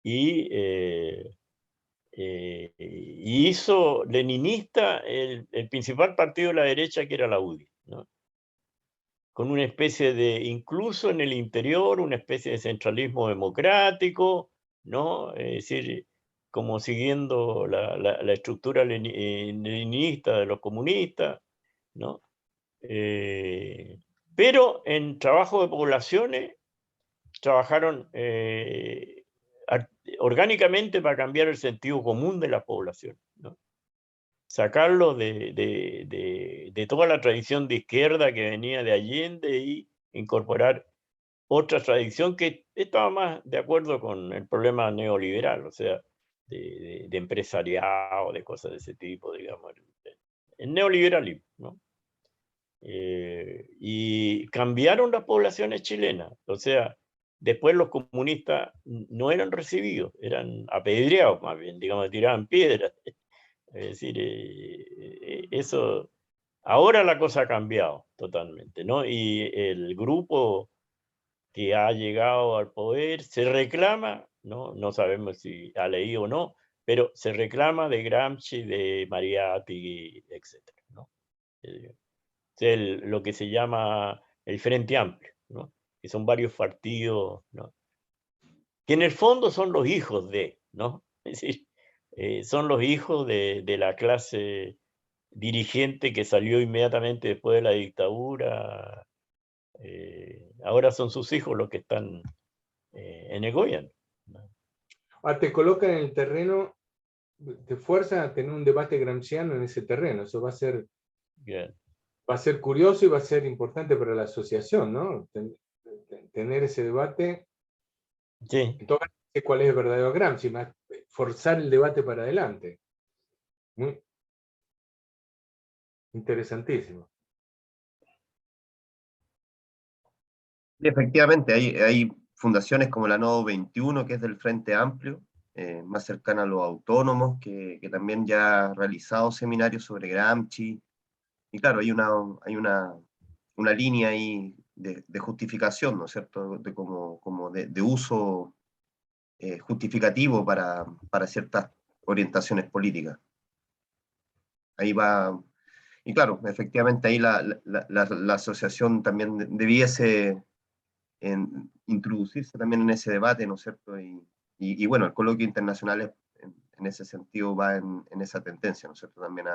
Y hizo leninista el principal partido de la derecha, que era la UDI, ¿no? Con una especie de, incluso en el interior, una especie de centralismo democrático, ¿no? Es decir, como siguiendo la estructura leninista de los comunistas, ¿no? Pero en trabajo de poblaciones trabajaron orgánicamente para cambiar el sentido común de la población, ¿no? Sacarlo de toda la tradición de izquierda que venía de Allende y incorporar otra tradición que estaba más de acuerdo con el problema neoliberal, o sea, de empresariado, de cosas de ese tipo, digamos, el neoliberalismo, ¿no? Y cambiaron las poblaciones chilenas, o sea, después los comunistas no eran recibidos, eran apedreados más bien, digamos, tiraban piedras. Es decir, eso, ahora la cosa ha cambiado totalmente, ¿no? Y el grupo que ha llegado al poder se reclama, ¿no? No sabemos si ha leído o no, pero se reclama de Gramsci, de Mariátegui, etcétera, ¿no? Lo que se llama el Frente Amplio, ¿no? Que son varios partidos, ¿no? Que en el fondo son los hijos de, ¿no? Es decir, son los hijos de la clase dirigente que salió inmediatamente después de la dictadura. Ahora son sus hijos los que están en el gobierno, ¿no? Te colocan en el terreno, te fuerzan a tener un debate gramsciano en ese terreno, eso va a ser curioso y va a ser importante para la asociación, ¿no? Tener ese debate. Sí. Entonces, ¿cuál es el verdadero Gramsci? Más forzar el debate para adelante. Muy interesantísimo. Y efectivamente, hay fundaciones como la Nodo 21, que es del Frente Amplio, más cercana a los autónomos, que también ya ha realizado seminarios sobre Gramsci. Y claro, hay una línea ahí de justificación, ¿no es cierto?, como de uso justificativo para ciertas orientaciones políticas. Ahí va, y claro, efectivamente ahí la asociación también debiese introducirse también en ese debate, ¿no es cierto? Y bueno, el coloquio internacional en ese sentido va en esa tendencia, ¿no es cierto?, también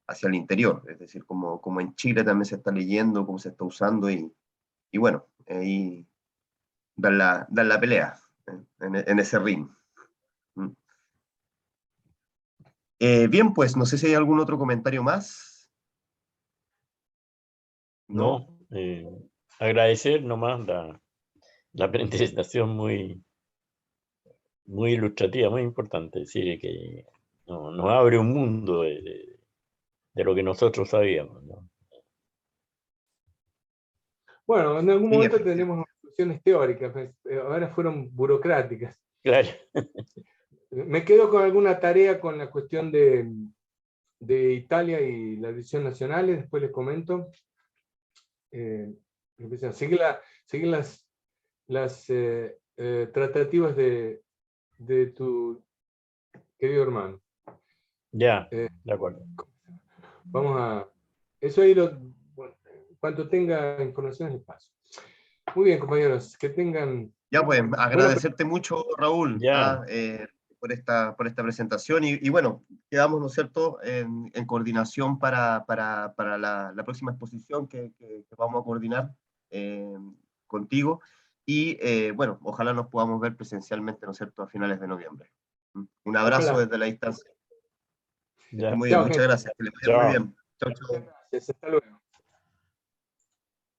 hacia el interior, es decir, como en Chile también se está leyendo, cómo se está usando, y bueno, ahí dan la pelea en ese ring. Bien, pues, no sé si hay algún otro comentario más. No, agradecer nomás la presentación muy ilustrativa, muy importante, es decir, que nos abre un mundo de lo que nosotros sabíamos, ¿no? Bueno, en algún Sí, momento tendremos discusiones teóricas, pues, ahora fueron burocráticas. Claro. Me quedo con alguna tarea con la cuestión de Italia y la división nacional, después les comento. Seguir las tratativas de tu querido hermano. Ya, de acuerdo. Vamos a... Eso ahí bueno, cuando tenga información les paso. Muy bien, compañeros, que tengan... Ya, pues, agradecerte mucho, Raúl, Ya. por esta presentación, y bueno, quedamos, ¿no es cierto?, en coordinación para la próxima exposición que vamos a coordinar contigo, y bueno, ojalá nos podamos ver presencialmente, ¿no es cierto?, a finales de noviembre. Un abrazo Ojalá. desde la distancia. Ya. Muy bien, Chao, muchas gente. gracias, que le vaya muy Chao. bien. Chao, chao. Gracias, hasta luego.